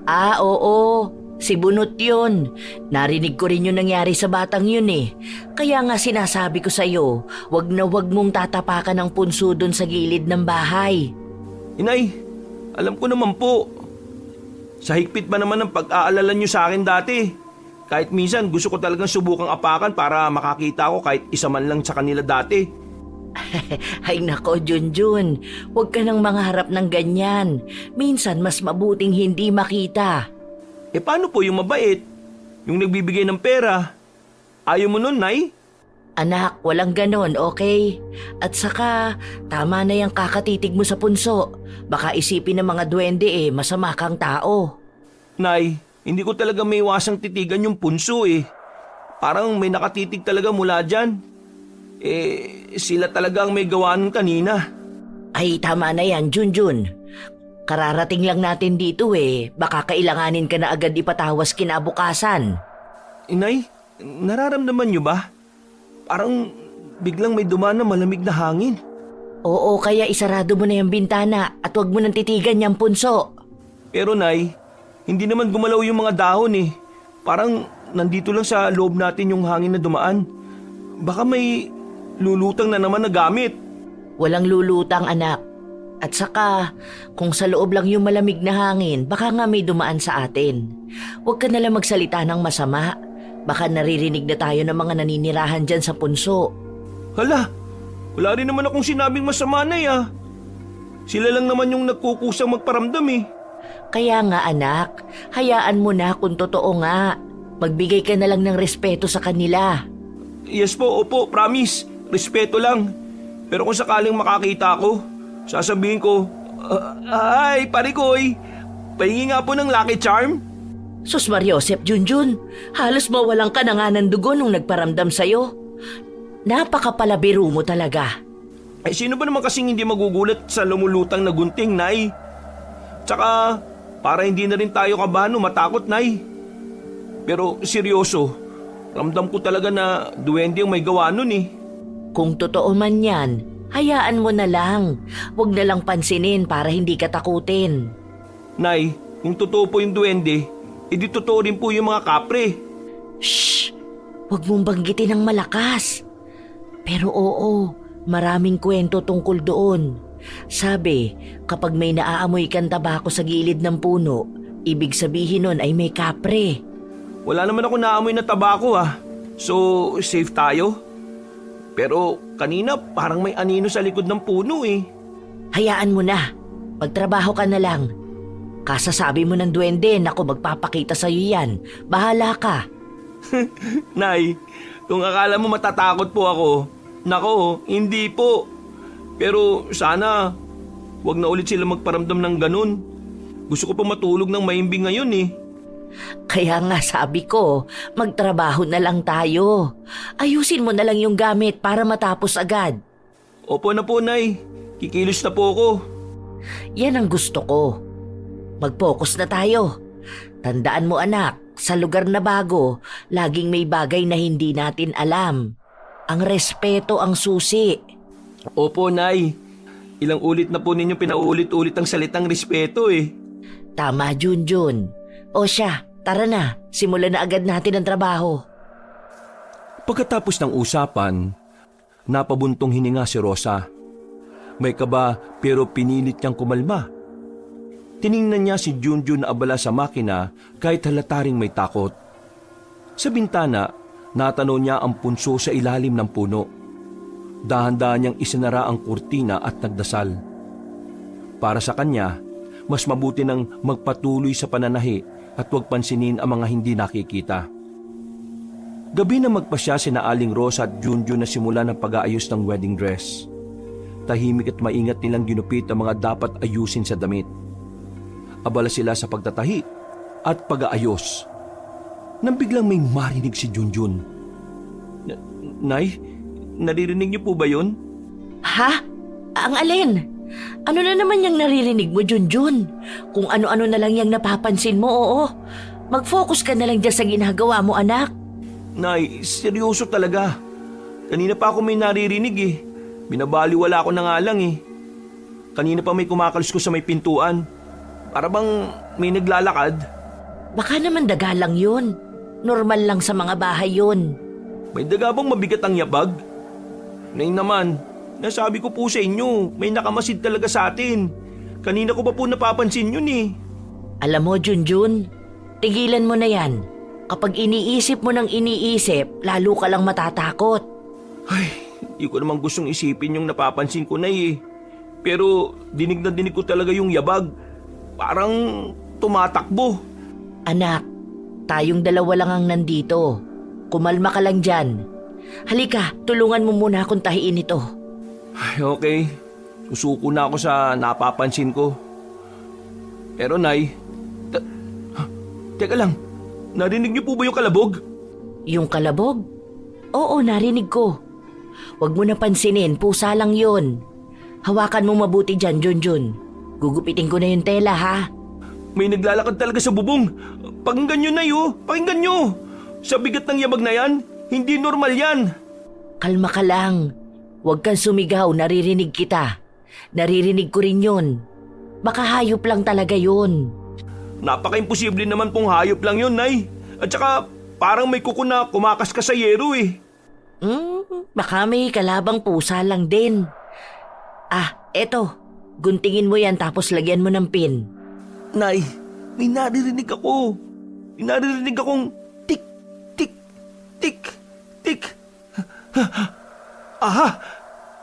D: Ah, oo. Si Bunot yun. Narinig ko rin yung nangyari sa batang yun eh. Kaya nga sinasabi ko sa'yo, wag na wag mong tatapakan ng punso dun sa gilid ng bahay.
B: Inay, alam ko naman po. Sa higpit ba naman ang pag-aalala niyo sa akin dati? Kahit minsan gusto ko talagang subukang apakan para makakita ko kahit isa man lang sa kanila dati.
D: Ay nako, Junjun. Huwag ka nang mangarap ng ganyan. Minsan mas mabuting hindi makita.
B: Paano po yung mabait? Yung nagbibigay ng pera? Ayaw mo nun, Nay?
D: Anak, walang ganon, okay? At saka, tama na yung kakatitig mo sa punso. Baka isipin ng mga duwende masama kang tao.
B: Nay, hindi ko talaga may iwasang titigan yung punso eh. Parang may nakatitig talaga mula dyan. Sila talaga ang may gawa nun kanina.
D: Ay, tama na yan, Junjun. Kararating lang natin dito baka kailanganin ka na agad ipatawas kinabukasan.
B: Inay, nararamdaman niyo ba? Parang biglang may dumaan na malamig na hangin.
D: Oo, kaya isarado mo na yung bintana at huwag mo nang titigan yung punso.
B: Pero Nay, hindi naman gumalaw yung mga dahon eh. Parang nandito lang sa loob natin yung hangin na dumaan. Baka may lulutang na naman na gamit.
D: Walang lulutang, anak. At saka, kung sa loob lang yung malamig na hangin, baka nga may dumaan sa atin. Huwag ka nalang magsalita ng masama. Baka naririnig na tayo ng mga naninirahan dyan sa punso.
B: Hala, wala rin naman akong sinabing masama na Sila lang naman yung nagkukusang magparamdam eh.
D: Kaya nga anak, hayaan mo na kung totoo nga. Magbigay ka na lang ng respeto sa kanila.
B: Yes po, opo, promise. Respeto lang. Pero kung sakaling makakita ko, sasabihin ko, ay, Parikoy, pahingi nga po ng Lucky Charm.
D: Sus Mariosep, Junjun, halos mawalan ka na nga ng dugo nung nagparamdam sa'yo. Napakapalabiro mo talaga.
B: Sino ba naman kasing hindi magugulat sa lumulutang na gunting, Nay? Tsaka, para hindi na rin tayo kabahan o matakot, Nay. Pero seryoso, ramdam ko talaga na duwende ang may gawa nun eh.
D: Kung totoo man yan, hayaan mo na lang. Huwag na lang pansinin para hindi ka takutin.
B: Nay, kung totoo po yung duwende, edi totoo rin po yung mga kapre.
D: Shh! Huwag mong banggitin ng malakas. Pero oo, maraming kwento tungkol doon. Sabi, kapag may naaamoy kang tabako sa gilid ng puno, ibig sabihin nun ay may kapre.
B: Wala naman ako naamoy na tabako So, safe tayo. Pero kanina parang may anino sa likod ng puno eh.
D: Hayaan mo na. Magtrabaho ka na lang. Kasasabi mo ng duwende, naku magpapakita sa'yo yan. Bahala ka.
B: Nay, kung akala mo matatakot po ako, nako, hindi po. Pero sana, wag na ulit sila magparamdam ng ganun. Gusto ko pa matulog ng mahimbing ngayon eh.
D: Kaya nga sabi ko, magtrabaho na lang tayo. Ayusin mo na lang yung gamit para matapos agad.
B: Opo na po, Nay. Kikilos na po ako.
D: Yan ang gusto ko. Mag-focus na tayo. Tandaan mo anak, sa lugar na bago, laging may bagay na hindi natin alam. Ang respeto ang susi.
B: Opo, Nay. Ilang ulit na po ninyo pinauulit-ulit ang salitang respeto eh.
D: Tama, Junjun. O siya, tara na. Simulan na agad natin ang trabaho.
B: Pagkatapos ng usapan, napabuntong hininga si Rosa. May kaba pero pinilit niyang kumalma. Tiningnan niya si Junjun na abala sa makina kahit halata ring may takot. Sa bintana, natanaw niya ang punso sa ilalim ng puno. Dahan-dahan niyang isinara ang kurtina at nagdasal. Para sa kanya, mas mabuti nang magpatuloy sa pananahi at huwag pansinin ang mga hindi nakikita. Gabi na magpasya sina Aling Rosa at Junjun na simula ng pag-aayos ng wedding dress. Tahimik at maingat nilang ginupit ang mga dapat ayusin sa damit. Abala sila sa pagtatahi at pag-aayos. Nang biglang may marinig si Junjun. Nay, naririnig niyo po ba yun?
D: Ha? Ang alin? Ano na naman yung naririnig mo, Junjun? Kung ano-ano na lang yung napapansin mo, oo. Mag-focus ka na lang dyan sa ginagawa mo, anak.
B: Nay, seryoso talaga. Kanina pa ako may naririnig eh. Binabaliwala ko na nga lang eh. Kanina pa may kumakalis ko sa may pintuan. Para bang may naglalakad.
D: Baka naman daga lang yun. Normal lang sa mga bahay yun.
B: May daga bang mabigat ang yabag? Nay naman, nasabi ko po sa inyo, may nakamasid talaga sa atin. Kanina ko pa po napapansin yun eh.
D: Alam mo, Junjun, tigilan mo na yan. Kapag iniisip mo ng iniisip, lalo ka lang matatakot.
B: Ay, di ko naman gustong isipin yung napapansin ko na eh. Pero dinig na dinig ko talaga yung yabag. Parang tumatakbo.
D: Anak, tayong dalawa lang ang nandito. Kumalma ka lang dyan. Halika, tulungan mo muna akong tahiin ito.
B: Ay, okay. Susuko na ako sa napapansin ko. Pero Nay, teka lang, narinig niyo po ba yung kalabog?
D: Yung kalabog? Oo, narinig ko. Huwag mo na pansinin, pusa lang yun. Hawakan mo mabuti dyan, Junjun. Gugupitin ko na yung tela, ha?
B: May naglalakad talaga sa bubong. Pakinggan nyo, Nay, oh. Pakinggan nyo. Sa bigat ng yabag na yan, hindi normal yan.
D: Kalma ka lang. Huwag kang sumigaw, naririnig kita. Naririnig ko rin yun. Baka hayop lang talaga yun.
B: Napaka-imposible naman pong hayop lang yun, Nay. At saka, parang may kuko na kumakaskas sa yero eh.
D: Baka may kalabang pusa lang din. Ah, eto. Guntingin mo yan tapos lagyan mo ng pin.
B: Nay, may naririnig ako. May naririnig akong tik, tik, tik, tik. Aha!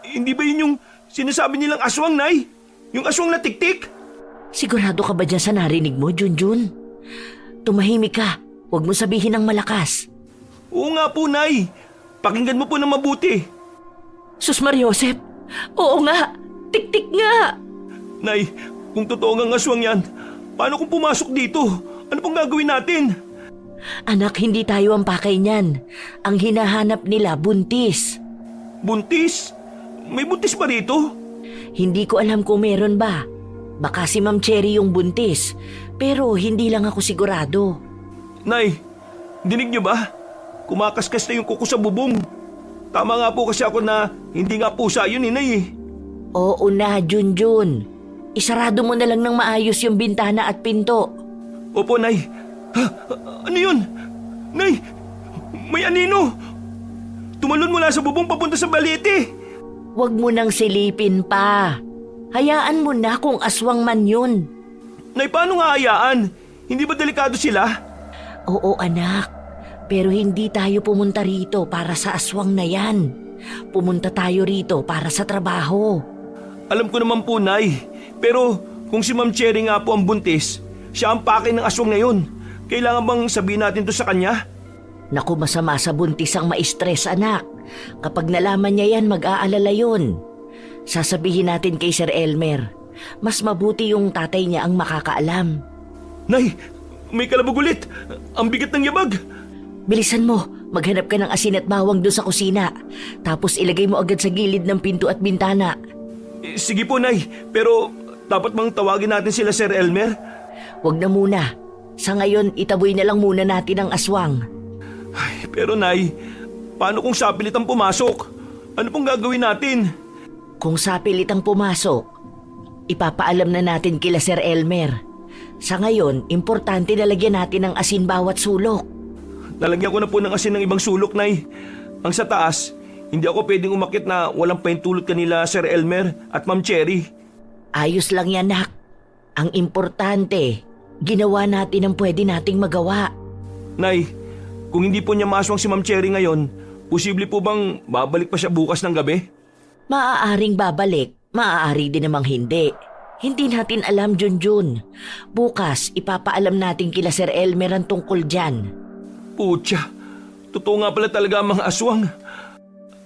B: Hindi ba yun yung sinasabi nilang aswang, Nay? Yung aswang na tik-tik?
D: Sigurado ka ba dyan sa narinig mo, Junjun? Tumahimik ka. Huwag mo sabihin ng malakas.
B: Oo nga po, Nay. Pakinggan mo po ng mabuti.
D: Sus Mariosep! Oo nga! Tik-tik nga!
B: Nay, kung totoo ngang aswang yan, paano kung pumasok dito? Ano pong gagawin natin?
D: Anak, hindi tayo ang pakay niyan. Ang hinahanap nila, buntis.
B: Buntis? May buntis ba rito?
D: Hindi ko alam kung meron ba. Baka si Ma'am Cherry yung buntis. Pero hindi lang ako sigurado.
B: Nay, dinig niyo ba? Kumakaskas na yung kuko sa bubong. Tama nga po kasi ako na hindi nga pusa yun, Nay eh.
D: Oo na, Junjun. Isarado mo na lang ng maayos yung bintana at pinto.
B: Opo, Nay. Ha? Ano yun? Nay, may anino. Tumalon mula sa bubong papunta sa balete.
D: Huwag mo nang silipin pa. Hayaan mo na kung aswang man yun.
B: Nay, paano nga hayaan? Hindi ba delikado sila?
D: Oo, anak. Pero hindi tayo pumunta rito para sa aswang na yan. Pumunta tayo rito para sa trabaho.
B: Alam ko naman po, Nay. Pero kung si Ma'am Cherry nga po ang buntis, siya ang pake ng aswang na yun. Kailangan bang sabihin natin to sa kanya?
D: Naku, masama sa buntis ang ma-stress, anak. Kapag nalaman niya yan, mag-aalala yun. Sasabihin natin kay Sir Elmer. Mas mabuti yung tatay niya ang makakaalam.
B: Nay, may kalabog ulit. Ang bigat ng yabag.
D: Bilisan mo, maghanap ka ng asin at bawang doon sa kusina. Tapos ilagay mo agad sa gilid ng pinto at bintana.
B: Sige po, Nay. Pero dapat bang tawagin natin sila Sir Elmer?
D: Huwag na muna. Sa ngayon, itaboy na lang muna natin ang aswang.
B: Ay, pero Nay, paano kung sapilit ang pumasok? Ano pong gagawin natin?
D: Kung sapilit ang pumasok, ipapaalam na natin kila Sir Elmer. Sa ngayon, importante na lagyan natin ng asin bawat sulok.
B: Nalagyan ko na po ng asin ng ibang sulok, Nay. Ang sa taas, hindi ako pwedeng umakit na walang paintulot kanila Sir Elmer at Ma'am Cherry.
D: Ayos lang yan, nak. Ang importante, ginawa natin ang pwede nating magawa.
B: Nay, kung hindi po niya maswang si Ma'am Cherry ngayon, posible po bang babalik pa siya bukas ng gabi?
D: Maaaring babalik, maaari din namang hindi. Hindi natin alam, Junjun. Bukas, ipapaalam natin kila Sir Elmer ang tungkol dyan.
B: Putya, totoo nga pala talaga ang mga aswang.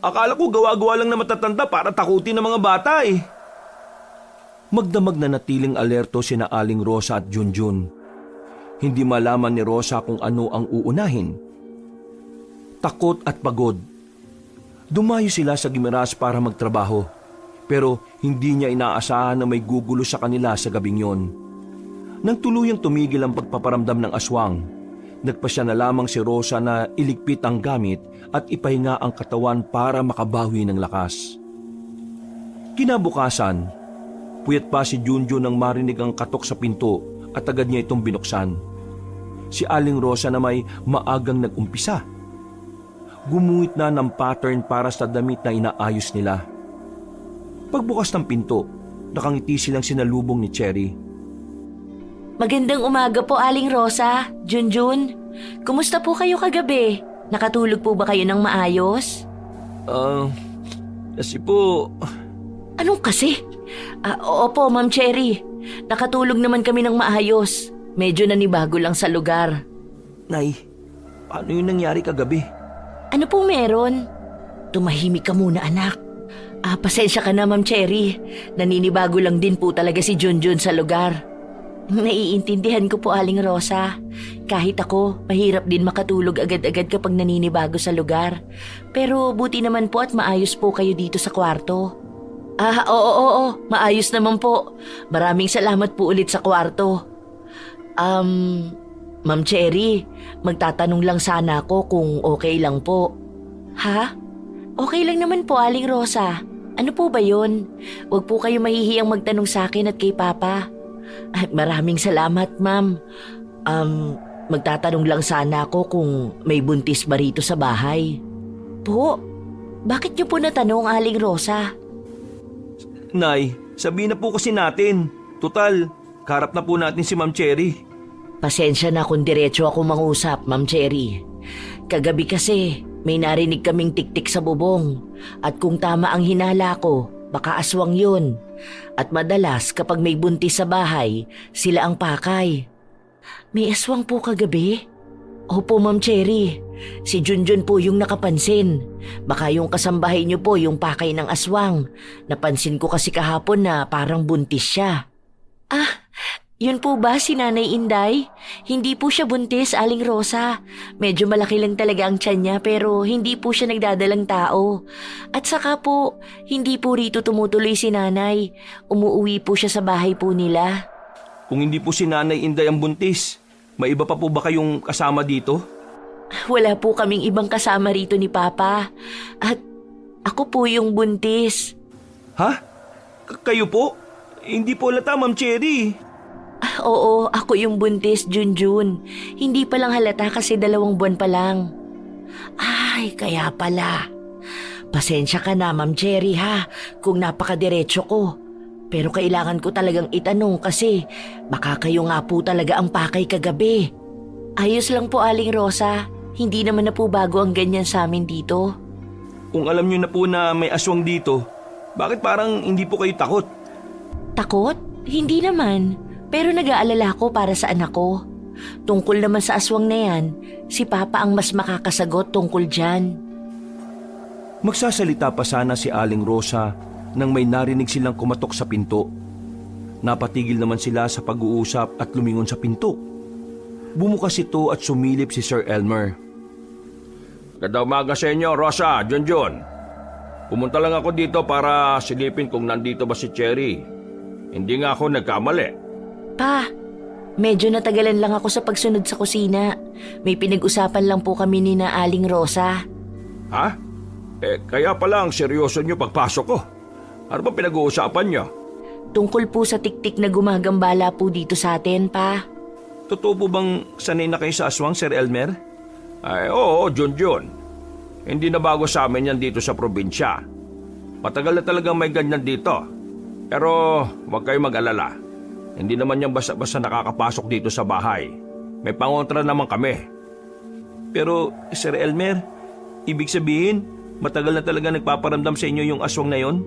B: Akala ko gawa-gawa lang na matatanda para takutin ng mga bata eh. Magdamag na natiling alerto sina Aling Rosa at Junjun. Hindi malaman ni Rosa kung ano ang uunahin. Takot at pagod. Dumayo sila sa Gimeras para magtrabaho. Pero hindi niya inaasahan na may gugulo sa kanila sa gabing yon. Nang tuluyang tumigil ang pagpaparamdam ng aswang, nagpasya na lamang si Rosa na iligpit ang gamit at ipahinga ang katawan para makabawi ng lakas. Kinabukasan, Puyat pa si Junjun nang marinig ang katok sa pinto at agad niya itong binuksan. Si Aling Rosa na may maagang nag-umpisa. Gumuhit na ng pattern para sa damit na inaayos nila. Pagbukas ng pinto, nakangiti silang sinalubong ni Cherry.
D: Magandang umaga po, Aling Rosa, Junjun. Kumusta po kayo kagabi? Nakatulog po ba kayo ng maayos?
B: Kasi po...
D: Anong kasi? Opo, Ma'am Cherry. Nakatulog naman kami ng maayos. Medyo nanibago lang sa lugar.
B: Nay, paano yung nangyari kagabi?
D: Ano pong meron? Tumahimik ka muna, anak. Pasensya ka na, Ma'am Cherry. Naninibago lang din po talaga si Junjun sa lugar. Naiintindihan ko po, Aling Rosa. Kahit ako, mahirap din makatulog agad-agad kapag naninibago sa lugar. Pero buti naman po at maayos po kayo dito sa kwarto. Oo, maayos naman po. Maraming salamat po ulit sa kwarto. Ma'am Cherry, magtatanong lang sana ako kung okay lang po. Ha? Okay lang naman po, Aling Rosa. Ano po ba yun? Huwag po kayo mahihiyang magtanong sa akin at kay Papa. Maraming salamat, Ma'am. Magtatanong lang sana ako kung may buntis ba rito sa bahay. Po? Bakit niyo po natanong, Aling Rosa?
B: Nay, sabihin na po kasi natin. Tutal, karap na po natin si Ma'am Cherry.
D: Pasensya na kung diretso ako mangusap, Ma'am Cherry. Kagabi kasi, may narinig kaming tiktik sa bubong. At kung tama ang hinala ko, baka aswang yun. At madalas kapag may buntis sa bahay, sila ang pakay. May aswang po kagabi? Opo, Ma'am Cherry. Si Junjun po yung nakapansin. Baka yung kasambahay niyo po yung pakay ng aswang. Napansin ko kasi kahapon na parang buntis siya. Yun po ba si Nanay Inday? Hindi po siya buntis, Aling Rosa. Medyo malaki lang talaga ang tiyan niya pero hindi po siya nagdadalang tao. At saka po, hindi po rito tumutuloy si Nanay. Umuuwi po siya sa bahay po nila.
B: Kung hindi po si Nanay Inday ang buntis, may iba pa po ba kayong kasama dito?
D: Wala po kaming ibang kasama rito ni Papa. At ako po yung buntis.
B: Ha? Kayo po? Hindi po halata, Ma'am Cherry.
D: Oo, ako yung buntis, Junjun. Hindi pa lang halata kasi 2 buwan pa lang. Ay, kaya pala. Pasensya ka na, Ma'am Cherry ha, kung napakadiretso ko. Pero kailangan ko talagang itanong kasi baka kayo nga po talaga ang pakay kagabi. Ayos lang po, Aling Rosa. Hindi naman na po bago ang ganyan sa amin dito.
B: Kung alam niyo na po na may aswang dito, bakit parang hindi po kayo takot?
D: Takot? Hindi naman. Pero nag-aalala ko para sa anak ko. Tungkol naman sa aswang na yan, si Papa ang mas makakasagot tungkol dyan.
B: Magsasalita pa sana si Aling Rosa nang may narinig silang kumatok sa pinto. Napatigil naman sila sa pag-uusap at lumingon sa pinto. Bumukas ito at sumilip si Sir Elmer.
A: Ganda umaga sa inyo, Rosa, Junjun. Pumunta lang ako dito para silipin kung nandito ba si Cherry. Hindi nga ako nagkamali.
D: Pa, medyo natagalan lang ako sa pagsunod sa kusina. May pinag-usapan lang po kami ni na Aling Rosa.
A: Ha? Kaya palang seryoso nyo pagpasok ko. Ano ba pinag-uusapan nyo?
D: Tungkol po sa tiktik na gumagambala po dito sa atin, Pa.
B: Totoo po bang sanay na kayo sa aswang, Sir Elmer?
A: Ay, oo, Junjun. Hindi na bago sa amin yan dito sa probinsya. Matagal na talagang may ganyan dito. Pero huwag kayo mag-alala. Hindi naman yan basta-basta nakakapasok dito sa bahay. May pangontra naman kami.
B: Pero, Sir Elmer, ibig sabihin, matagal na talaga nagpaparamdam sa inyo yung aswang na yon?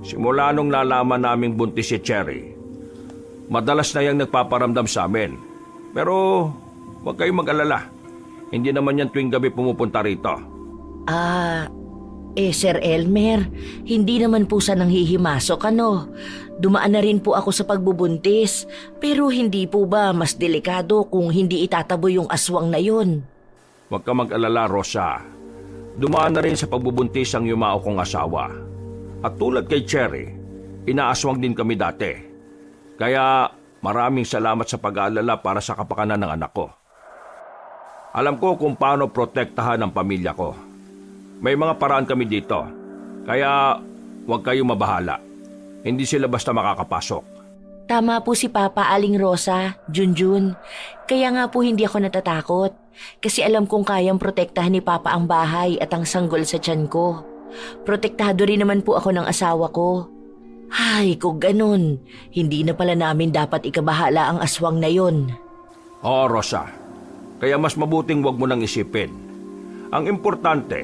A: Simula nung nalaman naming buntis si Cherry, madalas na yang nagpaparamdam sa amin. Pero huwag kayong mag-alala. Hindi naman yan tuwing gabi pumupunta rito.
D: Sir Elmer, hindi naman po sa nanghihimasok, ano? Dumaan na rin po ako sa pagbubuntis. Pero hindi po ba mas delikado kung hindi itatabo yung aswang na yun?
A: Huwag ka mag-alala, Rosa. Dumaan na rin sa pagbubuntis ang yumao kong asawa. At tulad kay Cherry, inaaswang din kami dati. Kaya maraming salamat sa pag-aalala para sa kapakanan ng anak ko. Alam ko kung paano protektahan ang pamilya ko. May mga paraan kami dito, kaya huwag kayong mabahala. Hindi sila basta makakapasok.
D: Tama po si Papa, Aling Rosa, Junjun. Kaya nga po hindi ako natatakot. Kasi alam kong kayang protektahan ni Papa ang bahay at ang sanggol sa tiyan ko. Protektado rin naman po ako ng asawa ko. Ay, kung ganun, hindi na pala namin dapat ikabahala ang aswang na yon.
A: Oo, Rosa. Kaya mas mabuting wag mo nang isipin. Ang importante,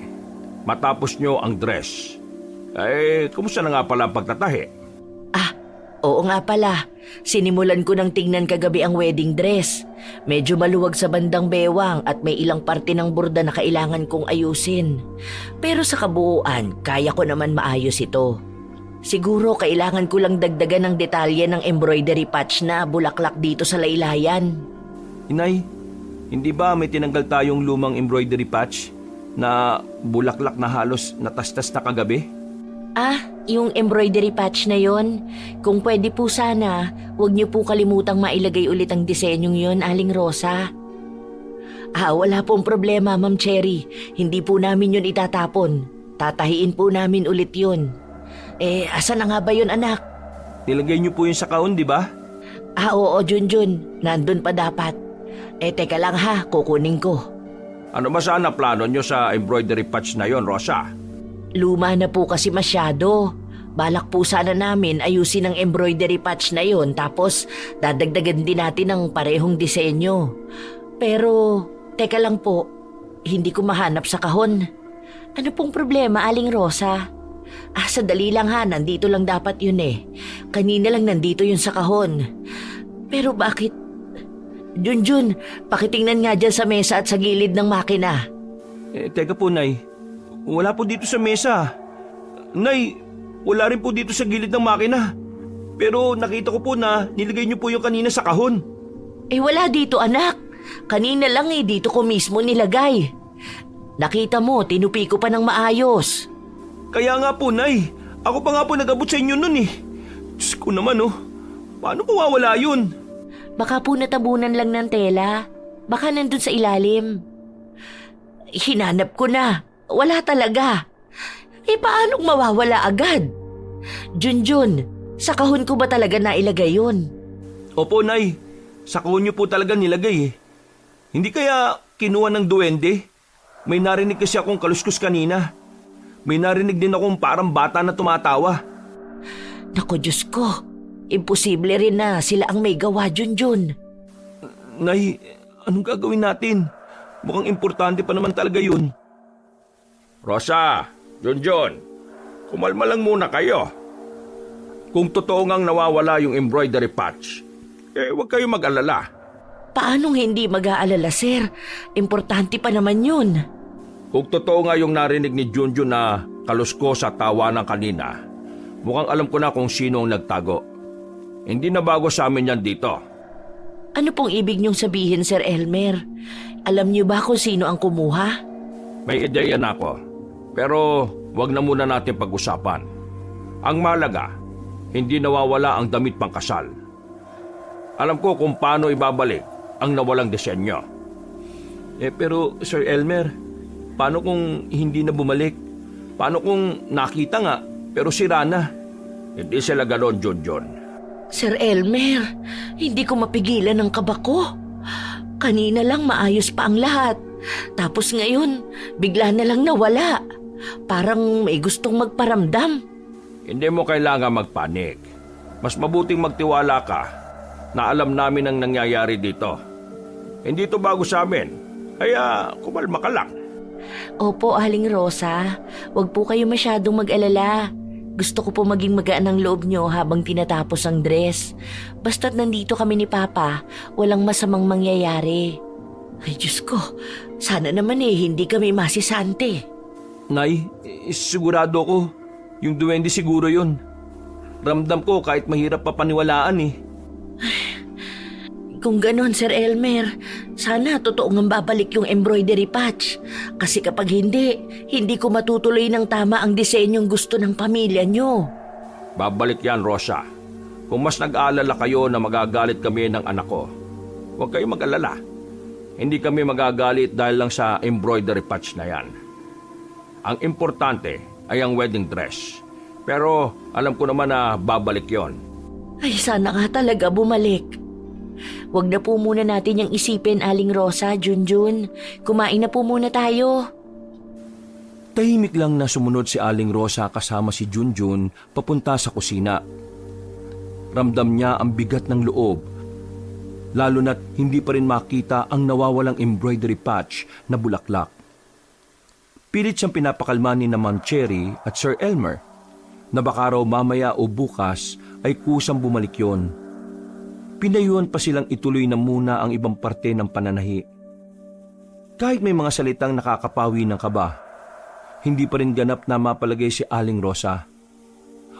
A: matapos nyo ang dress. Kumusta na nga pala ang pagtatahi?
D: Oo nga pala, sinimulan ko ng tingnan kagabi ang wedding dress. Medyo maluwag sa bandang bewang at may ilang parte ng borda na kailangan kong ayusin. Pero sa kabuuan, kaya ko naman maayos ito. Siguro kailangan ko lang dagdagan ng detalye ng embroidery patch na bulaklak dito sa laylayan.
B: Inay, hindi ba may tinanggal tayong lumang embroidery patch na bulaklak na halos natastas na kagabi?
D: Yung embroidery patch na yon, kung pwede po sana, huwag niyo po kalimutang mailagay ulit ang disenyong yon, Aling Rosa. Wala pong problema, Ma'am Cherry. Hindi po namin yun itatapon. Tatahiin po namin ulit yun. Asan na nga ba yun, anak?
B: Nilagay niyo po yun sa kahon, di ba?
D: Oo, Junjun. Nandun pa dapat. Teka lang ha, kukunin ko.
A: Ano ba sana plano nyo sa embroidery patch na yon, Rosa?
D: Luma na po kasi masyado. Balak po sana namin ayusin ang embroidery patch na yon tapos dadagdagan din natin ng parehong disenyo. Pero, teka lang po, hindi ko mahanap sa kahon. Ano pong problema, Aling Rosa? Sadali lang ha, nandito lang dapat yun eh. Kanina lang nandito yun sa kahon. Pero bakit? Junjun, pakitingnan nga dyan sa mesa at sa gilid ng makina.
B: Teka po, Nay. Wala po dito sa mesa. Nay, wala rin po dito sa gilid ng makina. Pero nakita ko po na nilagay niyo po yung kanina sa kahon.
D: Wala dito, anak. Kanina lang dito ko mismo nilagay. Nakita mo, tinupi ko pa ng maayos.
B: Kaya nga po, Nay. Ako pa nga po nag-abot sa inyo nun eh. Diyos ko naman paano po wawala yun?
D: Baka po natabunan lang ng tela. Baka nandun sa ilalim. Hinanap ko na. Wala talaga. Paanong mawawala agad? Junjun, sa kahon ko ba talaga nailagay yun?
B: Opo, Nay. Sa kahon niyo po talaga nilagay eh. Hindi kaya kinuha ng duwende? May narinig kasi akong kaluskus kanina. May narinig din akong parang bata na tumatawa.
D: Naku, Diyos ko. Imposible rin na sila ang may gawa, Junjun.
B: Nay, anong gagawin natin? Mukhang importante pa naman talaga yun.
A: Rosa, Junjun, kumalma lang muna kayo. Kung totoo ngang nawawala yung embroidery patch, huwag kayo mag-alala.
D: Paanong hindi mag-aalala, sir? Importante pa naman yun.
A: Kung totoo nga yung narinig ni Junjun na kalusko sa tawanan kanina, mukhang alam ko na kung sino ang nagtago. Hindi na bago sa amin yan dito.
D: Ano pong ibig niyong sabihin, Sir Elmer? Alam niyo ba kung sino ang kumuha?
A: May ideya na ako. Pero wag na muna natin pag-usapan. Ang malaga, hindi nawawala ang damit pangkasal. Alam ko kung paano ibabalik ang nawalang disenyo.
B: Pero Sir Elmer, paano kung hindi na bumalik? Paano kung nakita nga pero sira na?
A: Hindi sila ganon, Junjun.
D: Sir Elmer, hindi ko mapigilan ang kaba ko. Kanina lang maayos pa ang lahat. Tapos ngayon, bigla na lang nawala. Parang may gustong magparamdam.
A: Hindi mo kailangan magpanik. Mas mabuting magtiwala ka na alam namin ang nangyayari dito. Hindi to bago sa amin, kaya kumalma ka lang.
D: Opo, Aling Rosa. Huwag po kayo masyadong mag-alala. Gusto ko po maging magaan ang loob nyo habang tinatapos ang dress. Basta't nandito kami ni Papa, walang masamang mangyayari. Ay, Diyos ko, sana naman hindi kami masisante.
B: Nay, sigurado ko, yung duwende siguro yun. Ramdam ko kahit mahirap pa paniwalaan eh.
D: Kung ganon, Sir Elmer, sana totoo ngang babalik yung embroidery patch. Kasi kapag hindi ko matutuloy ng tama ang disenyong gusto ng pamilya nyo.
A: Babalik yan, Rosa. Kung mas nag-aalala kayo na magagalit kami ng anak ko, huwag kayo mag-alala. Hindi kami magagalit dahil lang sa embroidery patch na yan. Ang importante ay ang wedding dress. Pero alam ko naman na babalik yon.
D: Ay, sana nga talaga bumalik. Huwag na po muna natin yung isipin, Aling Rosa, Junjun. Kumain na po muna tayo.
B: Tahimik lang na sumunod si Aling Rosa kasama si Junjun papunta sa kusina. Ramdam niya ang bigat ng loob, lalo na't hindi pa rin makita ang nawawalang embroidery patch na bulaklak. Pilit siyang pinapakalma ni Ma'am Cherry at Sir Elmer na baka raw mamaya o bukas ay kusang bumalik yon. Pinayuhan pa silang ituloy na muna ang ibang parte ng pananahi. Kahit may mga salitang nakakapawi ng kaba, hindi pa rin ganap na mapalagay si Aling Rosa.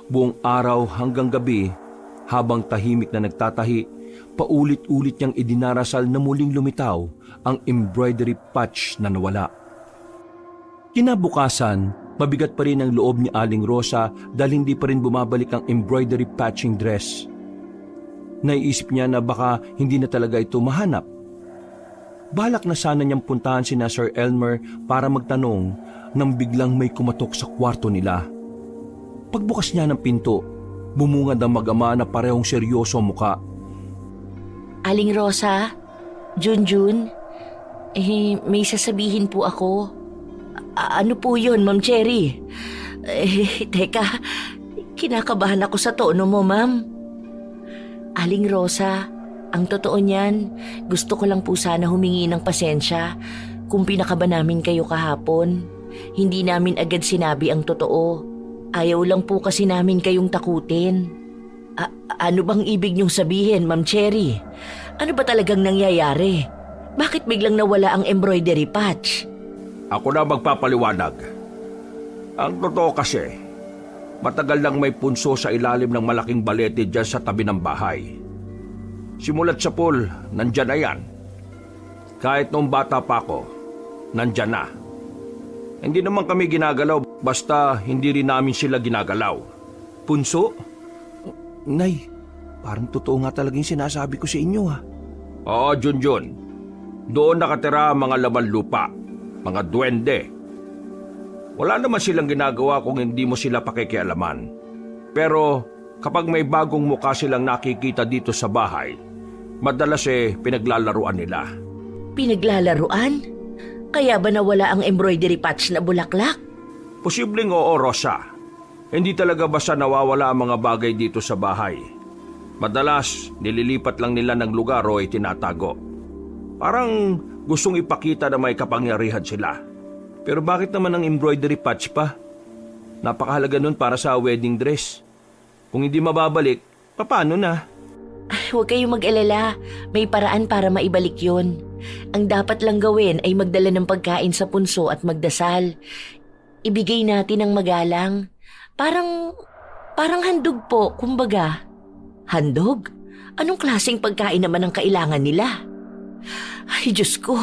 B: Buong araw hanggang gabi, habang tahimik na nagtatahi, paulit-ulit niyang idinarasal na muling lumitaw ang embroidery patch na nawala. Kinabukasan, mabigat pa rin ang loob ni Aling Rosa dahil hindi pa rin bumabalik ang embroidery patching dress. Naiisip niya na baka hindi na talaga ito mahanap. Balak na sana niyang puntahan sina Sir Elmer para magtanong nang biglang may kumatok sa kwarto nila. Pagbukas niya ng pinto, bumungad ang mag-ama na parehong seryoso ang muka.
D: Aling Rosa, Junjun, may sasabihin po ako. Ano po yun, Ma'am Cherry? Teka, kinakabahan ako sa tono mo, Ma'am. Aling Rosa, ang totoo niyan, gusto ko lang po sana humingi ng pasensya kung pinakaba namin kayo kahapon. Hindi namin agad sinabi ang totoo. Ayaw lang po kasi namin kayong takutin. Ano bang ibig niyong sabihin, Ma'am Cherry? Ano ba talagang nangyayari? Bakit biglang nawala ang embroidery patch?
A: Ako na magpapaliwanag. Ang totoo kasi, matagal nang may punso sa ilalim ng malaking balete dyan sa tabi ng bahay. Simulat sa pool, nandyan na yan. Kahit nung bata pa ako, nandyan na. Hindi naman kami ginagalaw, basta hindi rin namin sila ginagalaw.
B: Punso? Nay, parang totoo nga talaga yung sinasabi ko sa inyo ha.
A: Oo, Junjun. Doon nakatira ang mga laman lupa, mga duwende. Wala naman silang ginagawa kung hindi mo sila pakikialaman. Pero kapag may bagong mukha silang nakikita dito sa bahay, madalas pinaglalaruan nila.
D: Pinaglalaruan? Kaya ba nawala ang embroidery patch na bulaklak?
A: Posibleng oo, Rosa. Hindi talaga basta nawawala ang mga bagay dito sa bahay. Madalas, nililipat lang nila ng lugar o itinatago. Parang gustong ipakita na may kapangyarihan sila.
B: Pero bakit naman ang embroidery patch pa? Napakahalaga nun para sa wedding dress. Kung hindi mababalik, paano na?
D: Huwag kayong mag-alala. May paraan para maibalik yun. Ang dapat lang gawin ay magdala ng pagkain sa punso at magdasal. Ibigay natin ang magalang. Parang handog po, kumbaga. Handog? Anong klaseng pagkain naman ang kailangan nila? Ay, Diyos ko.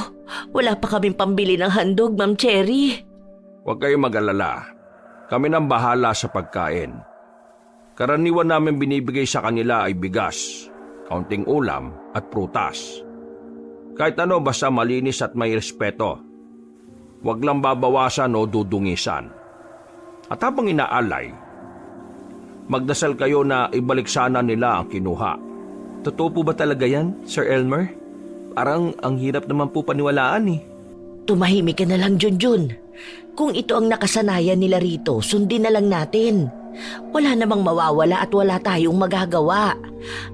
D: Wala pa kaming pambili ng handog, Ma'am Cherry.
A: Huwag kayong mag-alala. Kami nang bahala sa pagkain. Karaniwan namin binibigay sa kanila ay bigas, kaunting ulam at prutas. Kahit ano basta malinis at may respeto. Huwag lang babawasan o dudungisan. At habang inaalay, magdasal kayo na ibalik sana nila ang kinuha.
B: Totoo po ba talaga yan, Sir Elmer? Parang ang hirap naman po paniwalaan eh.
D: Tumahimik ka na lang, Junjun. Kung ito ang nakasanayan nila rito, sundin na lang natin. Wala namang mawawala at wala tayong magagawa.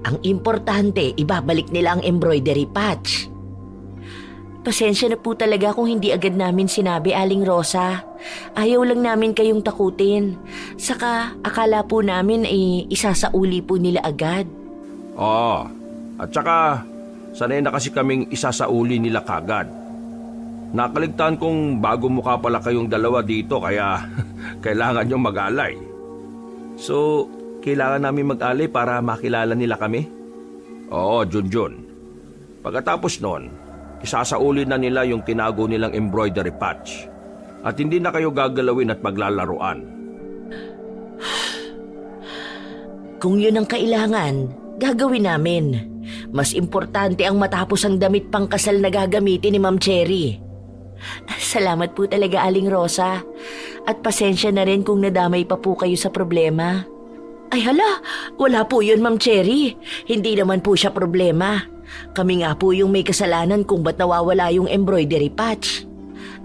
D: Ang importante, ibabalik nila ang embroidery patch. Pasensya na po talaga kung hindi agad namin sinabi, Aling Rosa. Ayaw lang namin kayong takutin. Saka akala po namin isasauli po nila agad.
A: Oo, at saka sanay na kasi kaming isasauli nila kagad. Nakaligtaan kong bagong mukha pala kayong dalawa dito kaya kailangan nyo mag-alay.
B: So, kailangan namin mag-alay para makilala nila kami?
A: Oo, Junjun. Pagkatapos nun, isasauli na nila yung tinago nilang embroidery patch. At hindi na kayo gagalawin at maglalaruan.
D: Kung yun ang kailangan, gagawin namin. Mas importante ang matapos ang damit pangkasal na gagamitin ni Ma'am Cherry. Salamat po talaga, Aling Rosa. At pasensya na rin kung nadamay pa po kayo sa problema. Ay hala, wala po yun Ma'am Cherry. Hindi naman po siya problema. Kami nga po yung may kasalanan kung ba't nawawala yung embroidery patch.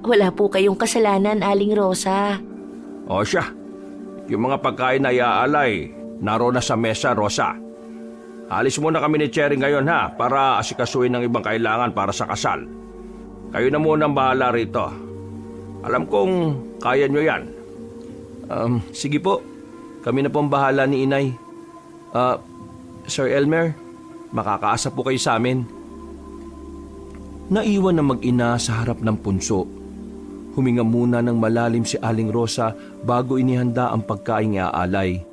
D: Wala po kayong kasalanan, Aling Rosa.
A: O siya, yung mga pagkain na iaalay, naroon na sa mesa, Rosa. Alis muna kami ni Cherry ngayon ha, para asikasuhin ng ibang kailangan para sa kasal. Kayo na muna ang bahala rito. Alam kong kaya nyo yan.
B: Sige po. Kami na po ang bahala ni Inay. Sir Elmer, makakaasa po kayo sa amin. Naiwan na mag-ina sa harap ng punso. Huminga muna ng malalim si Aling Rosa bago inihanda ang pagkaing iaalay.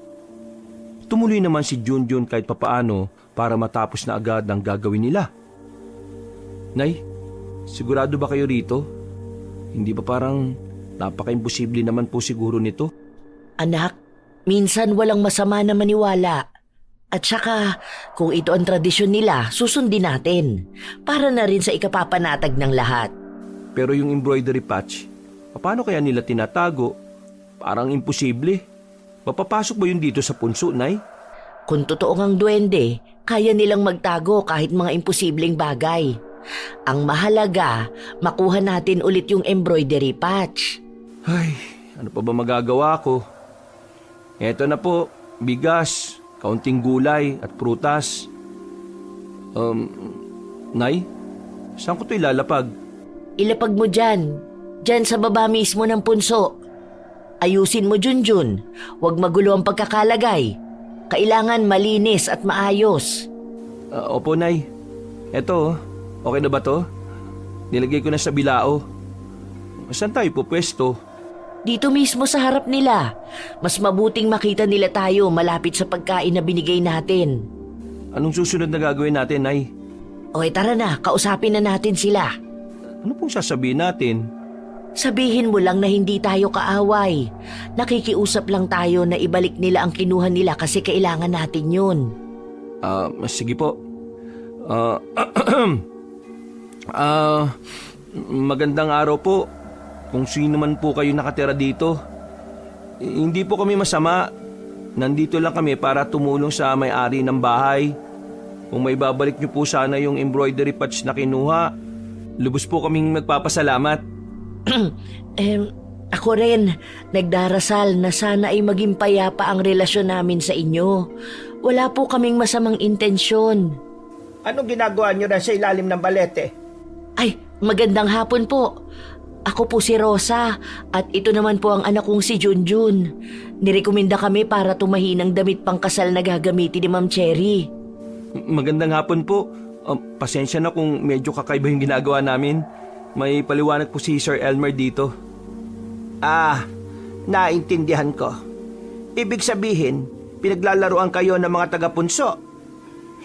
B: Tumuloy naman si Junjun kahit papaano para matapos na agad ang gagawin nila. Nay, sigurado ba kayo rito? Hindi ba parang napaka-imposible naman po siguro nito?
D: Anak, minsan walang masama na maniwala. At saka, kung ito ang tradisyon nila, susundin natin. Para na rin sa ikapapanatag ng lahat.
B: Pero yung embroidery patch, paano kaya nila tinatago? Parang imposible. Mapapasok ba yun dito sa punso, Nay?
D: Kung totoo ngang duwende, kaya nilang magtago kahit mga imposibleng bagay. Ang mahalaga, makuha natin ulit yung embroidery patch.
B: Ay, ano pa ba magagawa ko? Eto na po, bigas, kaunting gulay at prutas. Nay, saan ko ito ilalapag?
D: Ilapag mo dyan. Dyan sa baba mismo ng punso. Ayusin mo, Junjun. Huwag magulo ang pagkakalagay. Kailangan malinis at maayos.
B: Opo, Nay. Eto, okay na ba to? Nilagay ko na sa bilao. Saan tayo pupwesto?
D: Dito mismo sa harap nila. Mas mabuting makita nila tayo malapit sa pagkain na binigay natin.
B: Anong susunod na gagawin natin, Nay?
D: Okay, tara na. Kausapin na natin sila.
B: Ano pong sasabihin natin?
D: Sabihin mo lang na hindi tayo kaaway. Nakikiusap lang tayo na ibalik nila ang kinuha nila kasi kailangan natin yun.
B: Sige po. Magandang araw po. Kung sino man po kayo nakatira dito. Hindi po kami masama. Nandito lang kami para tumulong sa may-ari ng bahay. Kung may babalik niyo po sana yung embroidery patch na kinuha, lubos po kaming magpapasalamat.
D: Ako rin, nagdarasal na sana ay maging payapa ang relasyon namin sa inyo. Wala po kaming masamang intensyon.
C: Anong ginagawa niyo na sa ilalim ng balete?
D: Ay, magandang hapon po. Ako po si Rosa at ito naman po ang anak kong si Junjun. Nirekomenda kami para tumahin ng damit pangkasal na gagamitin ni Ma'am Cherry.
B: Magandang hapon po. Pasensya na kung medyo kakaiba yung ginagawa namin. May paliwanag po si Sir Elmer dito.
C: Naintindihan ko. Ibig sabihin, pinaglalaroan kayo ng mga taga-punso.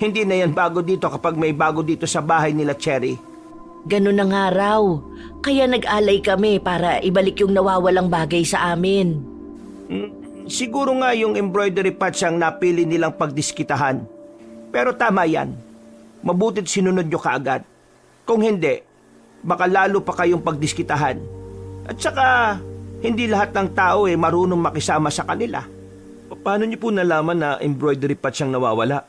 C: Hindi na yan bago dito kapag may bago dito sa bahay nila, Cherry.
D: Ganun na nga raw. Kaya nag-alay kami para ibalik yung nawawalang bagay sa amin.
C: Siguro nga yung embroidery patch ang napili nilang pagdiskitahan. Pero tama yan. Mabuti't sinunod nyo kaagad. Kung hindi, baka lalo pa kayong pagdiskitahan. At saka, hindi lahat ng tao marunong makisama sa kanila.
B: Paano niyo po nalaman na embroidery patch ang nawawala?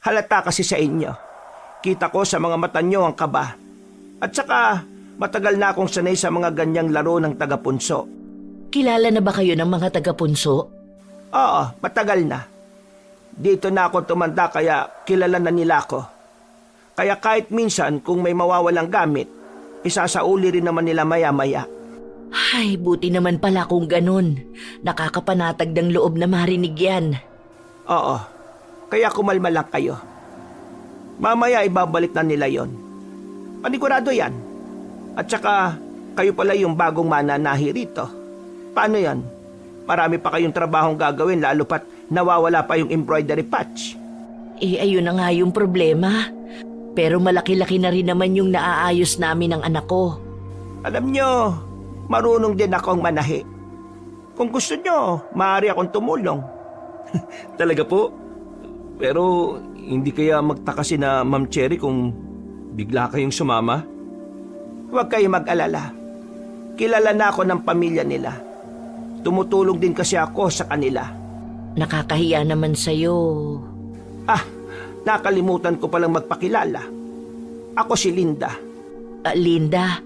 C: Halata kasi sa inyo. Kita ko sa mga mata nyo ang kaba. At saka, matagal na akong sanay sa mga ganyang laro ng taga-punso.
D: Kilala na ba kayo ng mga taga-punso?
C: Oo, matagal na. Dito na ako tumanda kaya kilala na nila ako. Kaya kahit minsan kung may mawawalang gamit, isasauli rin naman nila maya-maya.
D: Ay, buti naman pala kung ganun. Nakakapanatag ng loob na marinig yan.
C: Oo, kaya kumalma lang kayo. Mamaya ibabalik na nila yon. Panigurado yan. At saka, kayo pala yung bagong mananahi rito. Paano yan? Marami pa kayong trabahong gagawin lalo pat nawawala pa yung embroidery patch.
D: Ayun na nga yung problema. Pero malaki-laki na rin naman yung naaayos namin ng anak ko.
C: Alam nyo, marunong din akong manahi. Kung gusto nyo, maaari akong tumulong.
B: Talaga po? Pero hindi kaya magtaka si na Ma'am Cherry kung bigla kayong sumama?
C: Huwag kayong mag-alala. kilala na ako ng pamilya nila. Tumutulong din kasi ako sa kanila.
D: Nakakahiya naman sa'yo.
C: Ah, nakalimutan ko palang magpakilala. Ako si Linda.
D: Linda,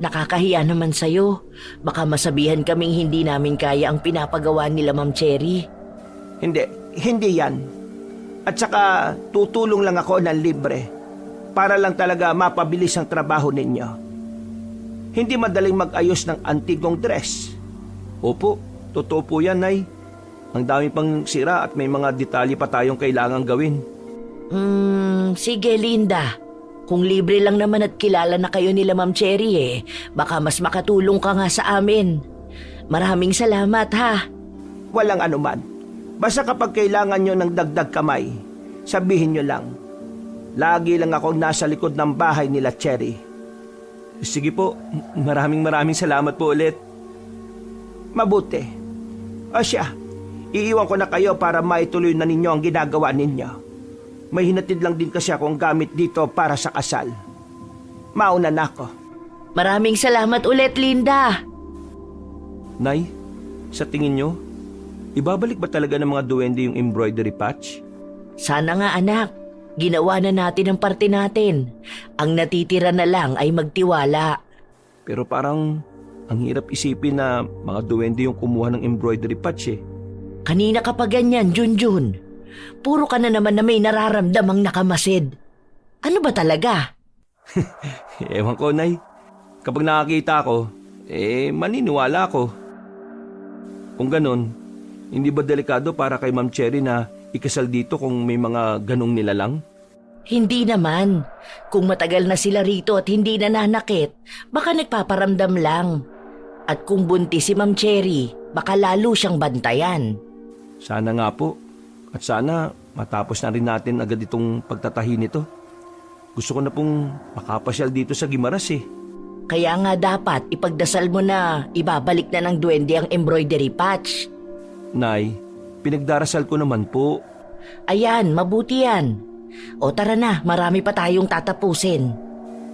D: nakakahiya naman sa'yo. Baka masabihan kaming hindi namin kaya ang pinapagawa nila Ma'am Cherry.
C: Hindi yan. At saka tutulong lang ako ng libre para lang talaga mapabilis ang trabaho ninyo. Hindi madaling mag-ayos ng antigong dress.
B: Opo, totoo po yan, Nay. Ang dami pang sira at may mga detalye pa tayong kailangang gawin.
D: Sige Linda. Kung libre lang naman at kilala na kayo nila Ma'am Cherry baka mas makatulong ka nga sa amin. Maraming salamat ha.
C: Walang anuman. Basta kapag kailangan nyo ng dagdag kamay, sabihin nyo lang. Lagi lang akong nasa likod ng bahay nila Cherry.
B: Sige po, maraming salamat po ulit.
C: Mabuti. O siya, iiwan ko na kayo para maituloy na ninyo ang ginagawa ninyo. May hinatid lang din kasi akong gamit dito para sa kasal. Mauna na ako.
D: Maraming salamat ulit Linda.
B: Nay, sa tingin nyo, ibabalik ba talaga ng mga duwende yung embroidery patch?
D: Sana nga anak. Ginawa na natin ang parte natin. Ang natitira na lang ay magtiwala.
B: Pero parang ang hirap isipin na mga duwende yung kumuha ng embroidery patch eh.
D: Kanina ka pa ganyan, Junjun. Puro ka na naman na may nararamdamang nakamasid. Ano ba talaga?
B: Ewan ko, Nay. Kapag nakakita ko, maniniwala ako. Kung ganun, hindi ba delikado para kay Ma'am Cherry na ikasal dito kung may mga ganong nilalang?
D: Hindi naman. Kung matagal na sila rito at hindi nananakit, baka nagpaparamdam lang. At kung buntis si Ma'am Cherry, baka lalo siyang bantayan.
B: Sana nga po. At sana matapos na rin natin agad itong pagtatahi nito. Gusto ko na pong makapasyal dito sa Guimaras eh.
D: Kaya nga dapat ipagdasal mo na ibabalik na ng duwende ang embroidery patch.
B: Nay, pinagdarasal ko naman po.
D: Ayan, mabuti yan. O tara na, marami pa tayong tatapusin.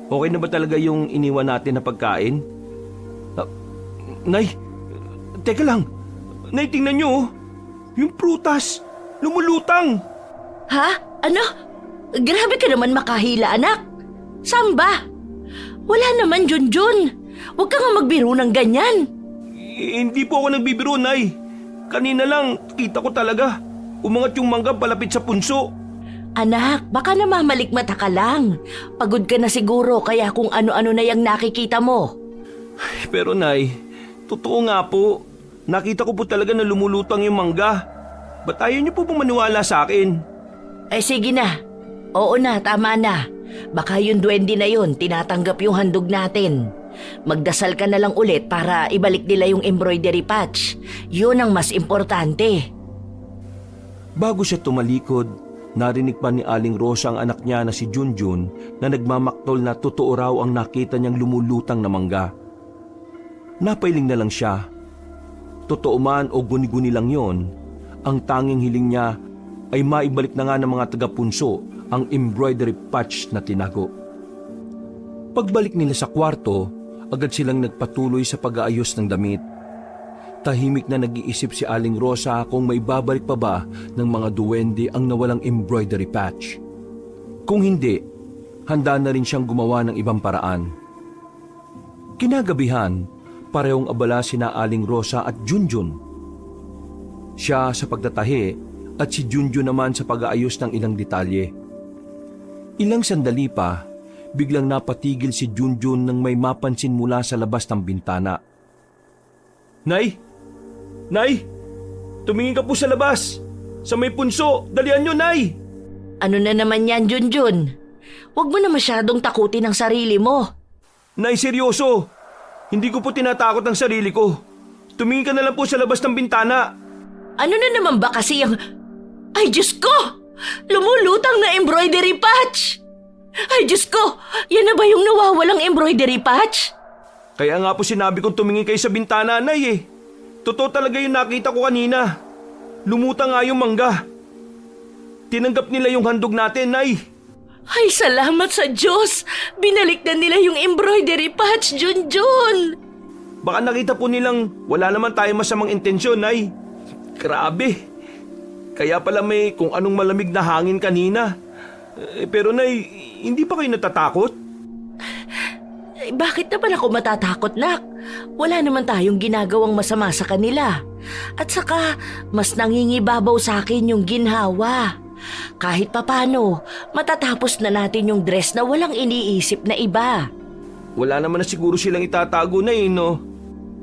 B: Okay na ba talaga yung iniwan natin na pagkain? Nay, teka lang. Nay, tingnan nyo oh. Yung prutas, lumulutang.
D: Ha? Ano? Grabe ka naman makahila, anak. Saan ba? Wala naman, Junjun. Huwag ka nga magbiro ng ganyan.
B: Hindi po ako nagbibiro, Nay. Kanina lang, kita ko talaga. Umangat yung mangga palapit sa punso.
D: Anak, baka namamalikmata ka lang. Pagod ka na siguro kaya kung ano-ano na yung nakikita mo.
B: Pero Nay, totoo nga po. Nakita ko po talaga na lumulutang yung mangga. Ba't ayaw niyo po bang maniwala sa akin?
D: Sige na. Oo na, tama na. Baka yung duwende na yun, tinatanggap yung handog natin. Magdasal ka na lang ulit para ibalik nila yung embroidery patch. Yun ang mas importante.
B: Bago siya tumalikod, narinig pa ni Aling Rosa ang anak niya na si Junjun na nagmamaktol na totoo raw ang nakita niyang lumulutang na mangga. Napailing na lang siya. Totoo man o guni-guni lang yon, ang tanging hiling niya ay maibalik na nga ng mga taga-punso ang embroidery patch na tinago. Pagbalik nila sa kwarto, agad silang nagpatuloy sa pag-aayos ng damit. Tahimik na nag-iisip si Aling Rosa kung may babalik pa ba ng mga duwende ang nawalang embroidery patch. Kung hindi, handa na rin siyang gumawa ng ibang paraan. Kinagabihan, parehong abala sina Aling Rosa at Junjun. Siya sa pagtatahi at si Junjun naman sa pag-aayos ng ilang detalye. Ilang sandali pa, biglang napatigil si Junjun nang may mapansin mula sa labas ng bintana. Nay! Nay! Tumingin ka po sa labas! Sa may punso! Dalian nyo, Nay!
D: Ano na naman yan, Junjun? Huwag mo na masyadong takutin ang sarili mo.
B: Nay, seryoso! Hindi ko po tinatakot ang sarili ko. Tumingin ka na lang po sa labas ng bintana.
D: Ano na naman ba kasi ang... Ay, Diyos ko! Lumulutang na embroidery patch! Ay, Diyos ko! Yan na ba yung nawawalang embroidery patch?
B: Kaya nga po sinabi kong tumingin kayo sa bintana, Nay eh. Totoo talaga yung nakita ko kanina. Lumutang nga yung mangga. Tinanggap nila yung handog natin, Nay.
D: Ay, salamat sa Diyos! Binalik na nila yung embroidery patch, Junjun!
B: Baka nakita po nilang wala naman tayong masamang intensyon, Nay. Grabe. Kaya pala may kung anong malamig na hangin kanina. Pero Nay, hindi pa kayo natatakot?
D: Bakit naman ako matatakot, nak? Wala naman tayong ginagawang masama sa kanila. At saka, mas nangingibabaw sa akin yung ginhawa. Kahit papano, matatapos na natin yung dress na walang iniisip na iba.
B: Wala naman na siguro silang itatago na no?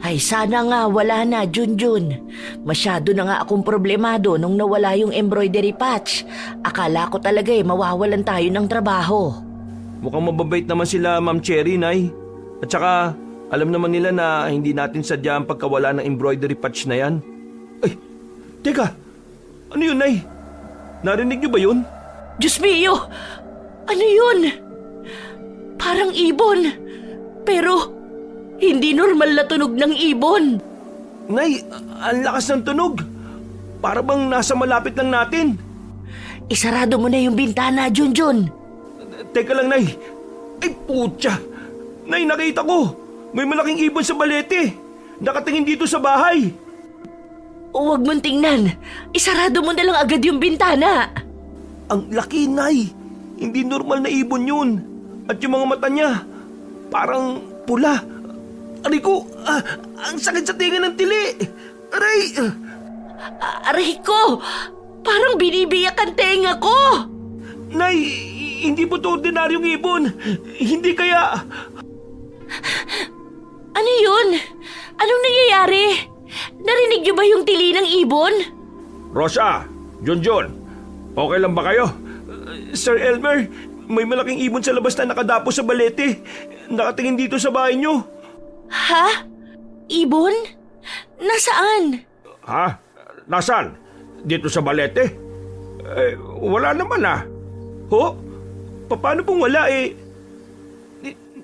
D: Ay sana nga wala na, Junjun. Masyado na nga akong problemado nung nawala yung embroidery patch. Akala ko talaga mawawalan tayo ng trabaho.
B: Mukhang mababait naman sila, Ma'am Cherry, Nay. At saka, alam naman nila na hindi natin sadya ang pagkawala ng embroidery patch na yan. Ay, teka! Ano yun, Nay? Narinig niyo ba yun?
D: Diyos mio! Ano yun? Parang ibon. Pero, hindi normal na tunog ng ibon.
B: Nay, ang lakas ng tunog. Para bang nasa malapit lang natin.
D: Isarado mo na yung bintana, Junjun.
B: Teka lang, Nay. Ay, putya! Nay, nakita ko! May malaking ibon sa balete. Nakatingin dito sa bahay.
D: Huwag mong tingnan. Isarado mo na lang agad yung bintana.
B: Ang laki, Nay. Hindi normal na ibon yun. At yung mga mata niya, parang pula. Aray ko, ang sakit sa tinga ng tili. Aray!
D: Aray ko! Parang binibiyak ang tenga ko!
B: Nay, hindi po ito ordinaryong ibon. Hindi kaya...
D: Ano yun? Anong nangyayari? Narinig niyo ba yung tili ng ibon?
A: Rosa, Junjun, okay lang ba kayo?
B: Sir Elmer, may malaking ibon sa labas na nakadapo sa balete. Nakatingin dito sa bahay niyo.
D: Ha? Ibon? Nasaan?
A: Ha? Nasaan? Dito sa balete? Wala naman
B: Ho? Paano pong wala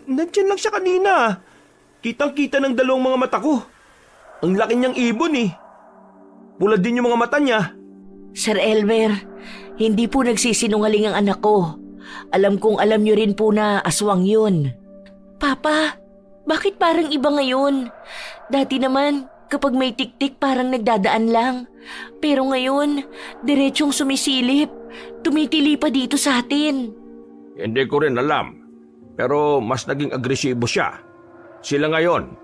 B: Nandyan lang siya kanina. Kitang-kita ng dalawang mga mata ko. Ang laki niyang ibon Pula din yung mga mata niya.
D: Sir Elmer, hindi po nagsisinungaling ang anak ko. Alam kong alam niyo rin po na aswang yun. Papa, bakit parang iba ngayon? Dati naman, kapag may tiktik parang nagdadaan lang. Pero ngayon, diretsong sumisilip. Tumitili pa dito sa atin.
A: Hindi ko rin alam. Pero mas naging agresibo siya. Sila ngayon,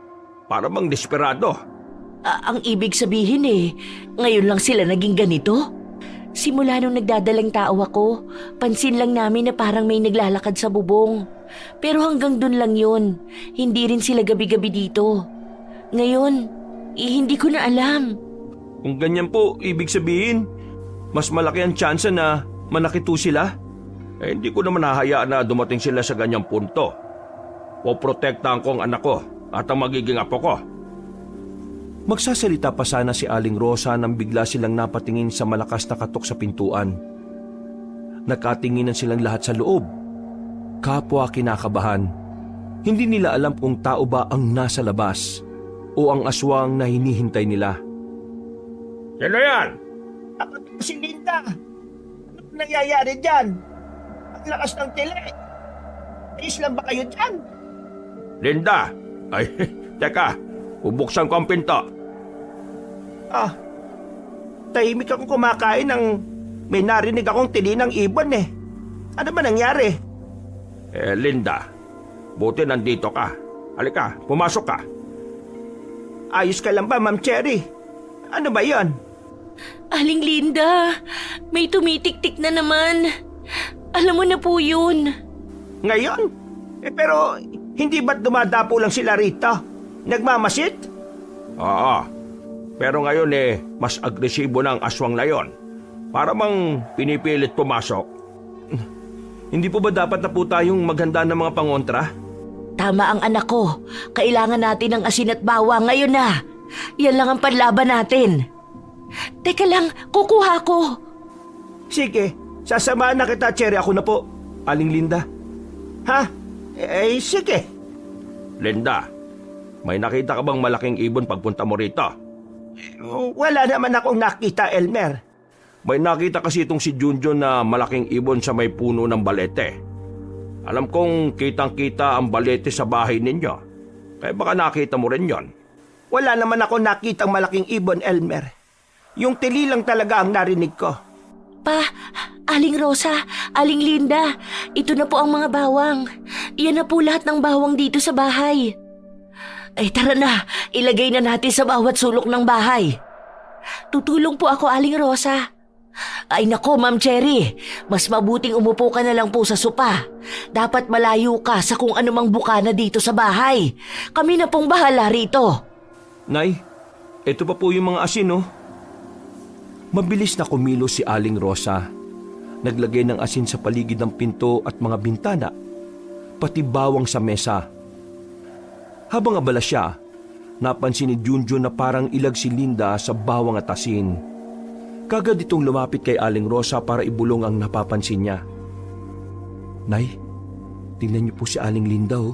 A: para bang desperado.
D: Ang ibig sabihin ngayon lang sila naging ganito? Simula nung nagdadalang tao ako, pansin lang namin na parang may naglalakad sa bubong. Pero hanggang dun lang yun. Hindi rin sila gabi-gabi dito. Ngayon, hindi ko na alam.
B: Kung ganyan po, ibig sabihin, mas malaki ang tsansa na manakito sila.
A: Hindi ko naman hahayaan na dumating sila sa ganyang punto. Poprotektahan ko ang anak ko at ang magiging apo ko.
B: Magsasalita pa sana si Aling Rosa nang bigla silang napatingin sa malakas na katok sa pintuan. Nakatinginan silang lahat sa loob. Kapwa kinakabahan. Hindi nila alam kung tao ba ang nasa labas o ang aswang na hinihintay nila.
A: Sino yan?
C: Ako si Linda. Ano nangyayari dyan? Ang lakas ng tili. Ayos lang ba kayo dyan?
A: Linda! Ay, teka. Bubuksan ko ang pinto.
C: Tahimik ako kumakain ng may narinig akong tili ng ibon Ano ba nangyari?
A: Linda, buti nandito ka. Halika, pumasok ka.
C: Ayos ka lang ba, Ma'am Cherry? Ano ba yon?
D: Aling Linda, may tumitik-tik na naman. Alam mo na po yun.
C: Ngayon? Pero hindi ba't dumadapo lang sila rito? Nagmamasit?
A: Oo. Pero ngayon mas agresibo na ang aswang na yon. Para bang pinipilit pumasok.
B: Hindi po ba dapat na po tayong maghanda ng mga pangontra?
D: Tama ang anak ko. Kailangan natin ng asin at bawang ngayon na. Yan lang ang panlaban natin. Teka lang, kukuha ko.
C: Sige, sasamahan na kita, Cherry. Ako na po.
B: Aling Linda?
C: Ha? Sige.
A: Linda, may nakita ka bang malaking ibon pagpunta mo rito?
C: Wala naman akong nakita, Elmer.
A: May nakita kasi itong si Junjun na malaking ibon sa may puno ng balete. Alam kong kitang-kita ang balete sa bahay ninyo. Kaya baka nakita mo rin yon.
C: Wala naman ako nakitang malaking ibon, Elmer. Yung tili lang talaga ang narinig ko.
D: Aling Rosa, Aling Linda, ito na po ang mga bawang. Iyan na po lahat ng bawang dito sa bahay. Ay tara na, ilagay na natin sa bawat sulok ng bahay. Tutulong po ako, Aling Rosa. Ay nako, Ma'am Cherry, mas mabuting umupo ka na lang po sa sopa. Dapat malayo ka sa kung anumang bukana dito sa bahay. Kami na pong bahala rito.
B: Nay, ito pa po yung mga asin, oh. Mabilis na kumilos si Aling Rosa. Naglagay ng asin sa paligid ng pinto at mga bintana, pati bawang sa mesa. Habang abala siya, napansin ni Junjun na parang ilag si Linda sa bawang at asin. Kagad itong lumapit kay Aling Rosa para ibulong ang napapansin niya. Nay, tingnan niyo po si Aling Linda, oh.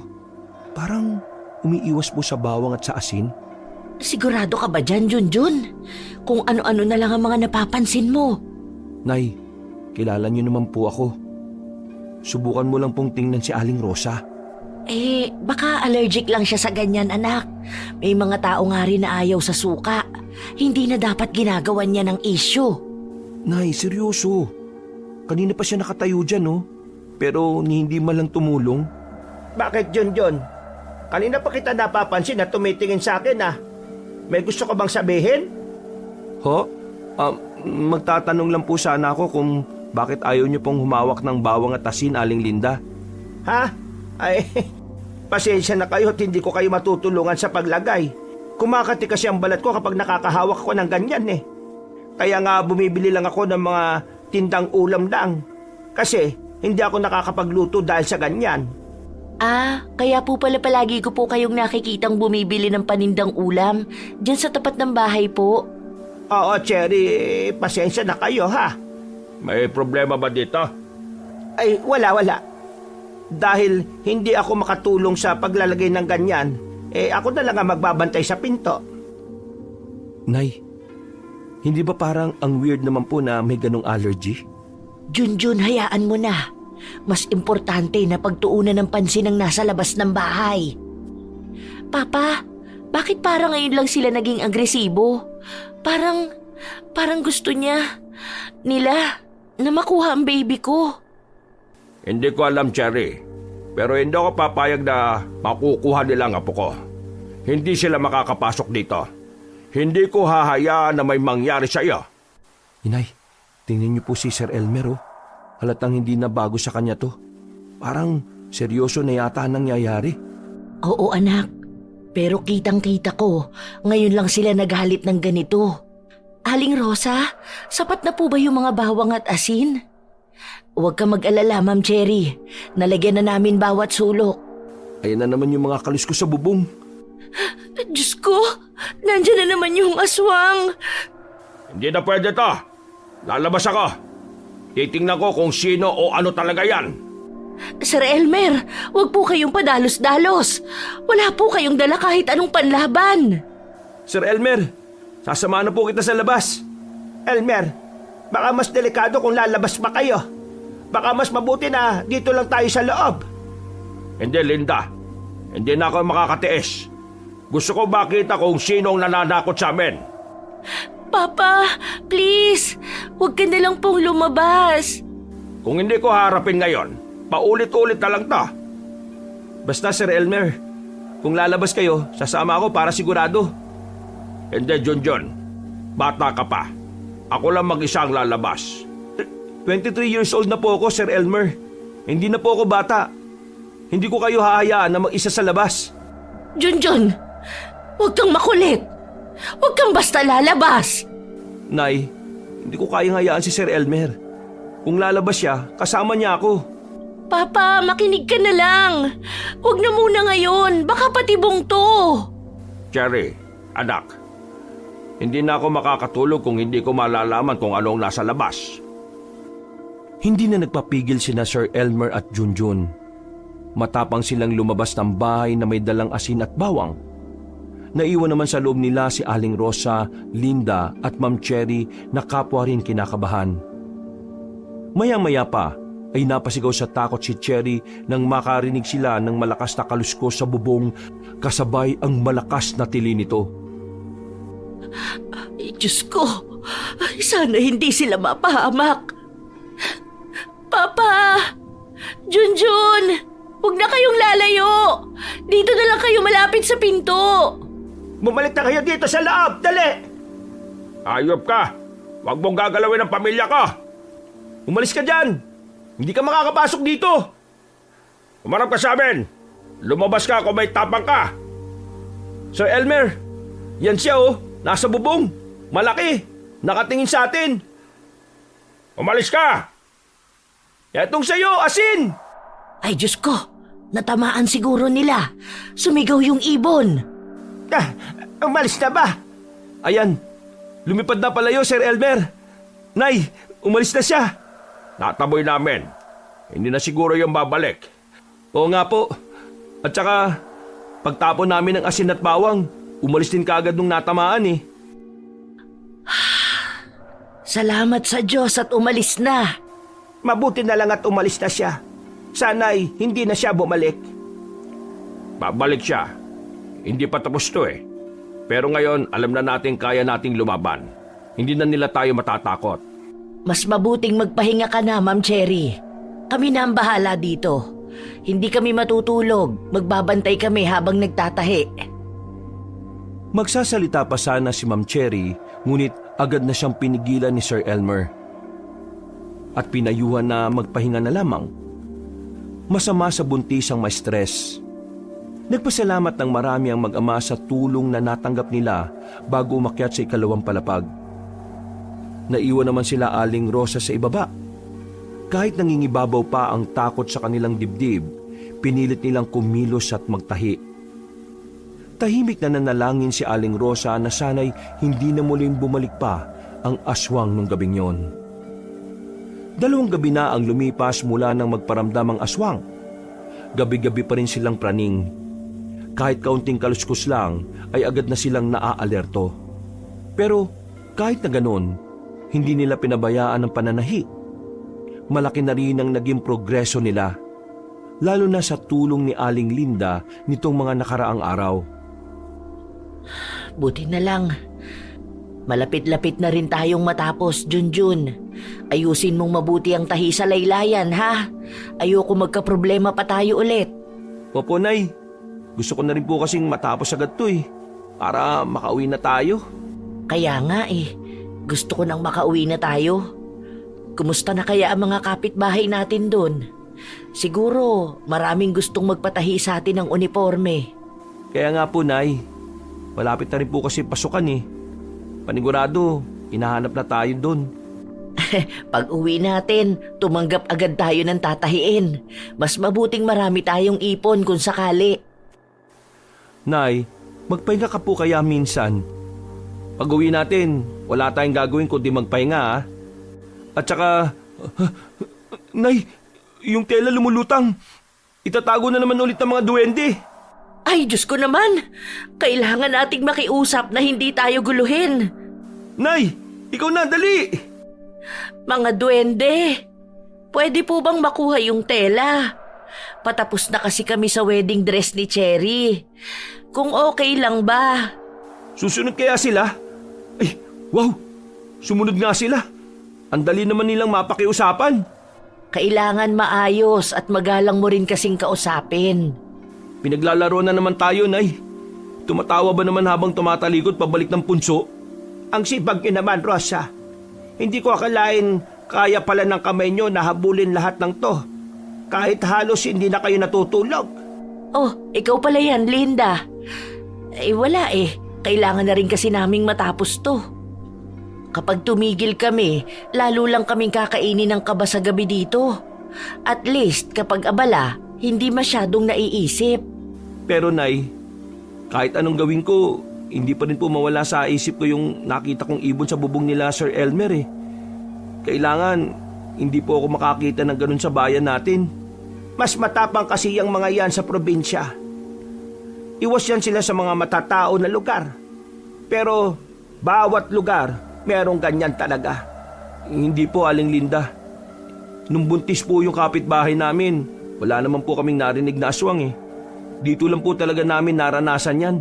B: Parang umiiwas po sa bawang at sa asin.
D: Sigurado ka ba dyan, Junjun? Kung ano-ano na lang ang mga napapansin mo.
B: Nay, kilala niyo naman po ako. Subukan mo lang pong tingnan si Aling Rosa.
D: Baka allergic lang siya sa ganyan, anak. May mga tao nga rin na ayaw sa suka. Hindi na dapat ginagawan niya ng issue.
B: Nay, seryoso. Kanina pa siya nakatayo dyan, oh. Pero hindi man lang tumulong.
C: Bakit, Junjun? Kanina pa kita napapansin na tumitingin sa akin, ah. May gusto ka bang sabihin?
B: Ho? Magtatanong lang po sana ako kung bakit ayaw niyo pong humawak ng bawang at asin, Aling Linda.
C: Ha? Ay, pasensya na kayo at hindi ko kayo matutulungan sa paglagay. Kumakati kasi ang balat ko kapag nakakahawak ko ng ganyan eh. Kaya nga bumibili lang ako ng mga tindang ulam lang. Kasi hindi ako nakakapagluto dahil sa ganyan.
D: Kaya po pala palagi ko po kayong nakikitang bumibili ng panindang ulam dyan sa tapat ng bahay po.
C: Oo, Cherry, pasensya na kayo ha.
A: May problema ba dito?
C: Ay, wala. Dahil hindi ako makatulong sa paglalagay ng ganyan, ako na lang ang magbabantay sa pinto.
B: Nay, hindi ba parang ang weird naman po na may ganong allergy?
D: Junjun, hayaan mo na. Mas importante na pagtuunan ng pansin ang nasa labas ng bahay. Papa, bakit parang ngayon lang sila naging agresibo? Parang gusto nila na makuha ang baby ko.
A: Hindi ko alam, Cherry. Pero hindi ako papayag na makukuha nila ang apo ko. Hindi sila makakapasok dito. Hindi ko hahayaan na may mangyari sa iyo.
B: Inay, tingnan niyo po si Sir Elmer, oh. Halatang hindi na bago sa kanya to. Parang seryoso na yata ang nangyayari.
D: Oo, anak. Pero kitang-kita ko, ngayon lang sila naghalit ng ganito. Aling Rosa, sapat na po ba yung mga bawang at asin? Huwag ka mag-alala, Ma'am Cherry. Nalagyan na namin bawat sulok.
B: Ayan na naman yung mga kalis ko sa bubong.
D: Diyos ko, nandyan na naman yung aswang.
A: Hindi na pwede to. Lalabas ako. Titingnan ko kung sino o ano talaga yan.
D: Sir Elmer, huwag po kayong padalos-dalos. Wala po kayong dala kahit anong panlaban.
B: Sir Elmer, sasamahan na po kita sa labas.
C: Elmer, baka mas delikado kung lalabas pa kayo. Baka mas mabuti na dito lang tayo sa loob.
A: Hindi, Linda. Hindi na ako makakatiis. Gusto ko makita kung sino ang nananakot sa amin.
D: Papa, please, huwag ka na lang pong lumabas.
A: Kung hindi ko harapin ngayon, paulit-ulit na lang to.
B: Basta, Sir Elmer, kung lalabas kayo, sasama ako para sigurado.
A: Hindi, Junjun. Bata ka pa. Ako lang mag-isa ang lalabas.
B: 23 years old na po ako, Sir Elmer. Hindi na po ako bata. Hindi ko kayo hahayaan na mag-isa sa labas.
D: Junjun, huwag kang makulit. Huwag kang basta lalabas.
B: Nay, hindi ko kayang hayaan si Sir Elmer. Kung lalabas siya, kasama niya ako.
D: Papa, makinig ka na lang. Huwag na muna ngayon. Baka patibong to.
A: Cherry, anak. Hindi na ako makakatulog kung hindi ko malalaman kung anong nasa labas.
B: Hindi na nagpapigil sina Sir Elmer at Junjun. Matapang silang lumabas ng bahay na may dalang asin at bawang. Naiwan naman sa loob nila si Aling Rosa, Linda at Ma'am Cherry na kapwa rin kinakabahan. Maya-maya pa, ay napasigaw sa takot si Cherry nang makarinig sila ng malakas na kaluskos sa bubong kasabay ang malakas na tili nito.
D: Ay, Diyos ko, sana hindi sila mapahamak. Papa! Junjun! Huwag na kayong lalayo! Dito na lang kayo malapit sa pinto!
C: Bumalik na kayo dito sa loob, dali!
A: Ayop ka! Huwag mong gagalawin ang pamilya ko!
B: Umalis ka dyan! Hindi ka makakapasok dito!
A: Umarap ka sa amin! Lumabas ka kung may tapang ka!
B: Sir Elmer, yan siya oh, nasa bubong. Malaki, nakatingin sa atin.
A: Umalis ka!
B: Etong sa'yo, asin!
D: Ay, Diyos ko! Natamaan siguro nila. Sumigaw yung ibon.
C: Umalis na ba?
B: Ayan, lumipad na palayo, Sir Elmer. Nay, umalis na siya.
A: Nataboy namin. Hindi na siguro yung babalik.
B: Oo nga po. At saka, pagtapon namin ng asin at bawang, umalis din kaagad nung natamaan eh.
D: Salamat sa Diyos at umalis na.
C: Mabuti na lang at umalis na siya. Sana'y hindi na siya bumalik.
A: Babalik siya. Hindi pa tapos to eh. Pero ngayon, alam na natin kaya nating lumaban. Hindi na nila tayo matatakot.
D: Mas mabuting magpahinga ka na, Ma'am Cherry. Kami na ang bahala dito. Hindi kami matutulog. Magbabantay kami habang nagtatahi.
B: Magsasalita pa sana si Ma'am Cherry, ngunit agad na siyang pinigilan ni Sir Elmer. At pinayuhan na magpahinga na lamang. Masama sa buntis ang may stress. Nagpasalamat ng marami ang mag-ama sa tulong na natanggap nila bago umakyat sa ikalawang palapag. Naiwan naman sila Aling Rosa sa ibaba. Kahit nangingibabaw pa ang takot sa kanilang dibdib, pinilit nilang kumilos at magtahi. Tahimik na nanalangin si Aling Rosa na sana'y hindi na muling bumalik pa ang aswang nung gabing yon. 2 gabi na ang lumipas mula nang magparamdam ang aswang. Gabi-gabi pa rin silang praning. Kahit kaunting kaluskos lang ay agad na silang naaalerto. Pero kahit na ganon, hindi nila pinabayaan ang pananahi. Malaki na rin ang naging progreso nila, lalo na sa tulong ni Aling Linda nitong mga nakaraang araw.
D: Buti na lang. Malapit-lapit na rin tayong matapos, Junjun. Ayusin mong mabuti ang tahi sa laylayan, ha? Ayoko magkaproblema pa tayo ulit.
B: Opo, Nay. Gusto ko na rin po kasing matapos agad to eh, para makauwi na tayo.
D: Kaya nga eh, gusto ko nang makauwi na tayo. Kumusta na kaya ang mga kapitbahay natin doon? Siguro maraming gustong magpatahi sa atin ng uniforme.
B: Kaya nga po, Nay. Malapit na rin po kasi pasukan eh. Panigurado, hinahanap na tayo doon.
D: Pag uwi natin, tumanggap agad tayo ng tatahiin. Mas mabuting marami tayong ipon kung sakali.
B: Nay, magpahinga ka po kaya minsan. Pag uwi natin, wala tayong gagawin kundi magpahinga ah. At saka, Nay, yung tela lumulutang. Itatago na naman ulit ng mga duwende.
D: Ay, Diyos ko naman! Kailangan nating makiusap na hindi tayo guluhin.
B: Nay, ikaw na, dali!
D: Mga duwende, pwede po bang makuha yung tela? Patapos na kasi kami sa wedding dress ni Cherry. Kung okay lang ba?
B: Susunod kaya sila? Ay, wow! Sumunod nga sila. Ang dali naman nilang mapakiusapan.
D: Kailangan maayos at magalang mo rin kasing kausapin.
B: Pinaglalaro na naman tayo, Nay. Tumatawa ba naman habang tumatalikod pabalik ng punso?
C: Ang sipag niyo naman, Rosa. Hindi ko akalain kaya pala ng kamay niyo na habulin lahat ng to. Kahit halos hindi na kayo natutulog.
D: Oh, ikaw pala yan, Linda. Eh wala eh. Kailangan na rin kasi naming matapos to. Kapag tumigil kami, lalo lang kaming kakainin ng kaba sa gabi dito. At least kapag abala, hindi masyadong naiisip.
B: Pero Nay, kahit anong gawin ko, hindi pa rin po mawala sa isip ko yung nakita kong ibon sa bubong nila Sir Elmer eh. Kailangan, hindi po ako makakita ng ganun sa bayan natin.
C: Mas matapang kasi yung mga yan sa probinsya. Iwas yan sila sa mga matatao na lugar. Pero bawat lugar, merong ganyan talaga.
B: Hindi po, Aling Linda. Nung buntis po yung kapitbahay namin, wala naman po kaming narinig na aswang eh. Dito lang po talaga namin naranasan yan.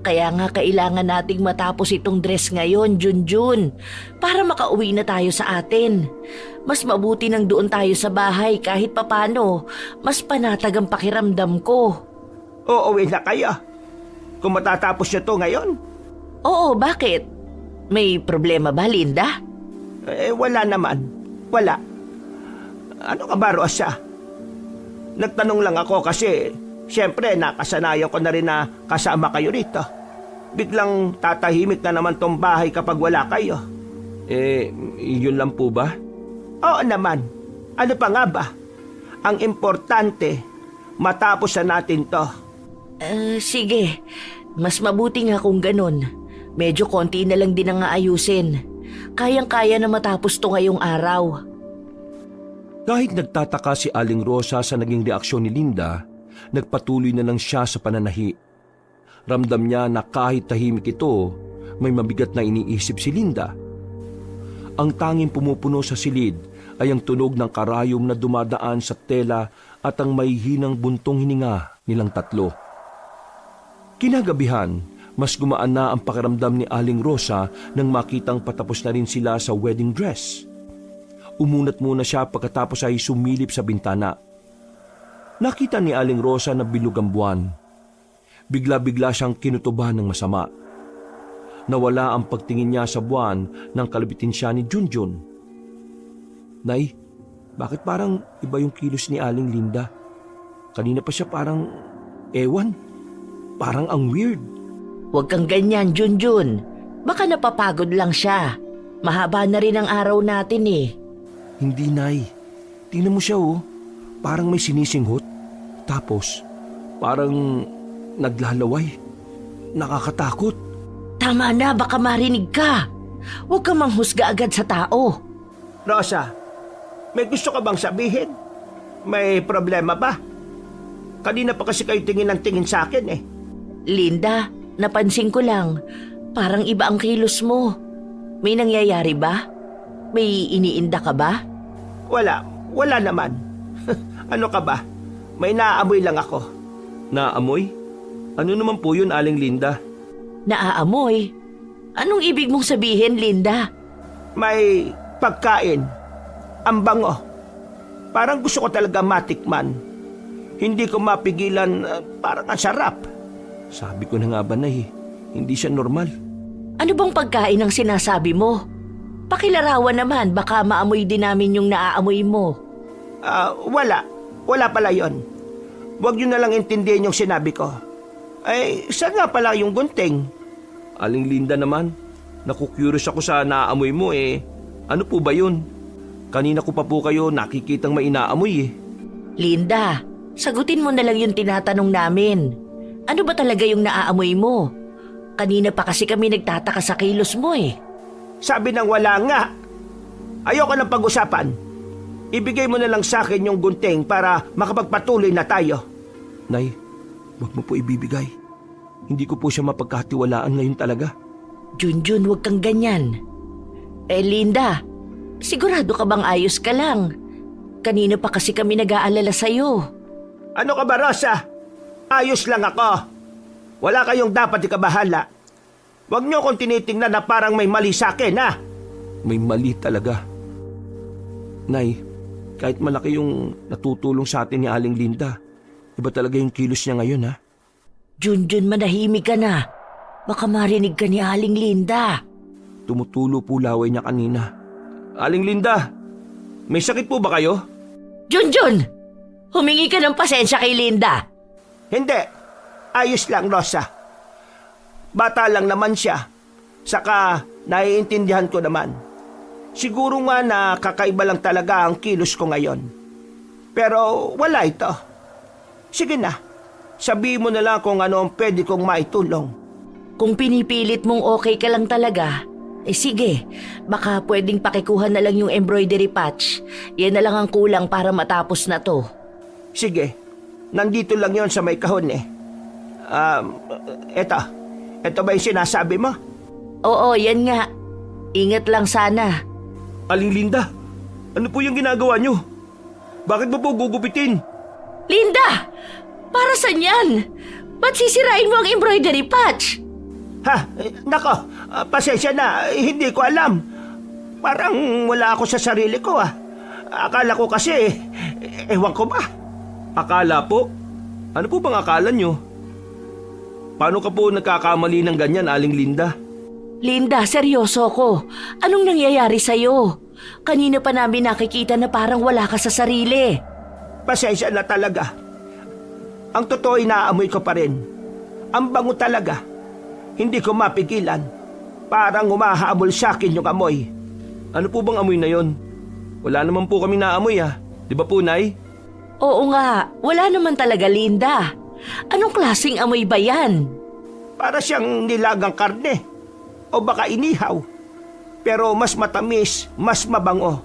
D: Kaya nga kailangan nating matapos itong dress ngayon, Junjun, para makauwi na tayo sa atin. Mas mabuti nang doon tayo sa bahay kahit papano, mas panatag ang pakiramdam ko.
C: Uuwi na kayo. Kung matatapos nyo to ngayon.
D: Oo, bakit? May problema ba, Linda?
C: Wala naman. Wala. Ano ka ba, Rosa? Nagtanong lang ako kasi siyempre nakasanayan ko na rin na kasama kayo rito. Biglang tatahimik na naman tong bahay kapag wala kayo.
B: Yun lang po ba?
C: Oo naman. Ano pa nga ba? Ang importante, matapos na natin to.
D: Sige. Mas mabuti nga kung ganun. Medyo konti na lang din ang aayusin. Kayang-kaya na matapos to ngayong araw.
B: Kahit nagtataka si Aling Rosa sa naging reaksyon ni Linda, nagpatuloy na lang siya sa pananahi. Ramdam niya na kahit tahimik ito, may mabigat na iniisip si Linda. Ang tanging pumupuno sa silid ay ang tunog ng karayom na dumadaan sa tela at ang mahihinang buntong hininga nilang tatlo. Kinagabihan, mas gumaan na ang pakiramdam ni Aling Rosa nang makitang patapos na rin sila sa wedding dress. Umunat muna siya pagkatapos ay sumilip sa bintana. Nakita ni Aling Rosa na bilog ang buwan. Bigla-bigla siyang kinutuban ng masama. Nawala ang pagtingin niya sa buwan nang kalabitin siya ni Junjun. Nay, bakit parang iba yung kilos ni Aling Linda? Kanina pa siya parang, parang ang weird.
D: Huwag kang ganyan, Junjun. Baka napapagod lang siya. Mahaba na rin ang araw natin eh.
B: Hindi, Nay. Tingnan mo siya oh. Parang may sinisinghot. Tapos, parang naglalaway. Nakakatakot.
D: Tama na, baka marinig ka. Huwag kang manghusga agad sa tao.
C: Rosa, may gusto ka bang sabihin? May problema ba? Kanina pa kasi kayo tingin ng tingin sa akin eh.
D: Linda, napansin ko lang, parang iba ang kilos mo. May nangyayari ba? May iniinda ka ba?
C: Wala naman. Ano ka ba? May naaamoy lang ako.
B: Naamoy? Ano naman po yun, Aling Linda?
D: Naaamoy? Anong ibig mong sabihin, Linda?
C: May pagkain. Ang bango. Parang gusto ko talaga matikman. Hindi ko mapigilan, parang ang sarap.
B: Sabi ko na nga ba, Nay, hindi siya normal.
D: Ano bang pagkain ang sinasabi mo? Pakilarawan naman, baka maamoy din namin yung naaamoy mo.
C: Wala pala yon. Huwag yun na lang intindihin yung sinabi ko. Saan nga pala yung gunting?
B: Aling Linda naman, naku-curious ako sa naaamoy mo eh. Ano po ba yun? Kanina ko pa po kayo nakikitang may inaamoy eh.
D: Linda, sagutin mo na lang yung tinatanong namin. Ano ba talaga yung naaamoy mo? Kanina pa kasi kami nagtataka sa kilos mo eh.
C: Sabi nang wala nga. Ayoko ng pag-usapan. Ibigay mo na lang sa akin yung gunting para makapagpatuloy na tayo.
B: Nay, wag mo po ibibigay. Hindi ko po siya mapagkatiwalaan ngayon talaga.
D: Junjun, huwag kang ganyan. Linda, sigurado ka bang ayos ka lang? Kanina pa kasi kami nag-aalala sa'yo.
C: Ano ka ba, Rosa? Ayos lang ako. Wala kayong dapat ikabahala. Huwag niyo akong tinitingnan na parang may mali sa akin, ha?
B: May mali talaga. Nay, kahit malaki yung natutulong sa atin ni Aling Linda, iba talaga yung kilos niya ngayon, ha?
D: Junjun, manahimik ka na. Baka marinig ka ni Aling Linda.
B: Tumutulo po laway niya kanina. Aling Linda, may sakit po ba kayo?
D: Junjun! Humingi ka ng pasensya kay Linda.
C: Hindi. Ayos lang, Rosa. Bata lang naman siya. Saka, naiintindihan ko naman. Siguro nga na kakaiba lang talaga ang kilos ko ngayon. Pero wala ito. Sige na. Sabihin mo na lang kung ano ang pwede kong maitulong.
D: Kung pinipilit mong okay ka lang talaga, sige, baka pwedeng pakikuha na lang yung embroidery patch. Yan na lang ang kulang para matapos na to.
C: Sige, nandito lang yon sa may kahon eh. Eto ba yung sinasabi mo?
D: Oo, yan nga. Ingat lang sana.
B: Aling Linda, Ano po yung ginagawa nyo? Bakit mo po gugupitin?
D: Linda! Para saan yan? Ba't sisirain mo ang embroidery patch?
C: Ha? Nako, pasensya na. Hindi ko alam. Parang wala ako sa sarili ko ah. Akala ko kasi, ewan ko ba?
B: Akala po? Ano po bang akala nyo? Paano ka po nagkakamali ng ganyan, Aling Linda?
D: Linda, seryoso ko. Anong nangyayari sa'yo? Kanina pa namin nakikita na parang wala ka sa sarili.
C: Pasensya na talaga. Ang totoo ay naamoy ko pa rin. Ang bango talaga. Hindi ko mapigilan. Parang humahabol sa akin yung amoy.
B: Ano po bang amoy na yon? Wala naman po kami naamoy Di ba po, Nay?
D: Oo nga, wala naman talaga, Linda. Anong klaseng amoy ba yan?
C: Para siyang nilagang karne. O baka inihaw. Pero mas matamis, mas mabango.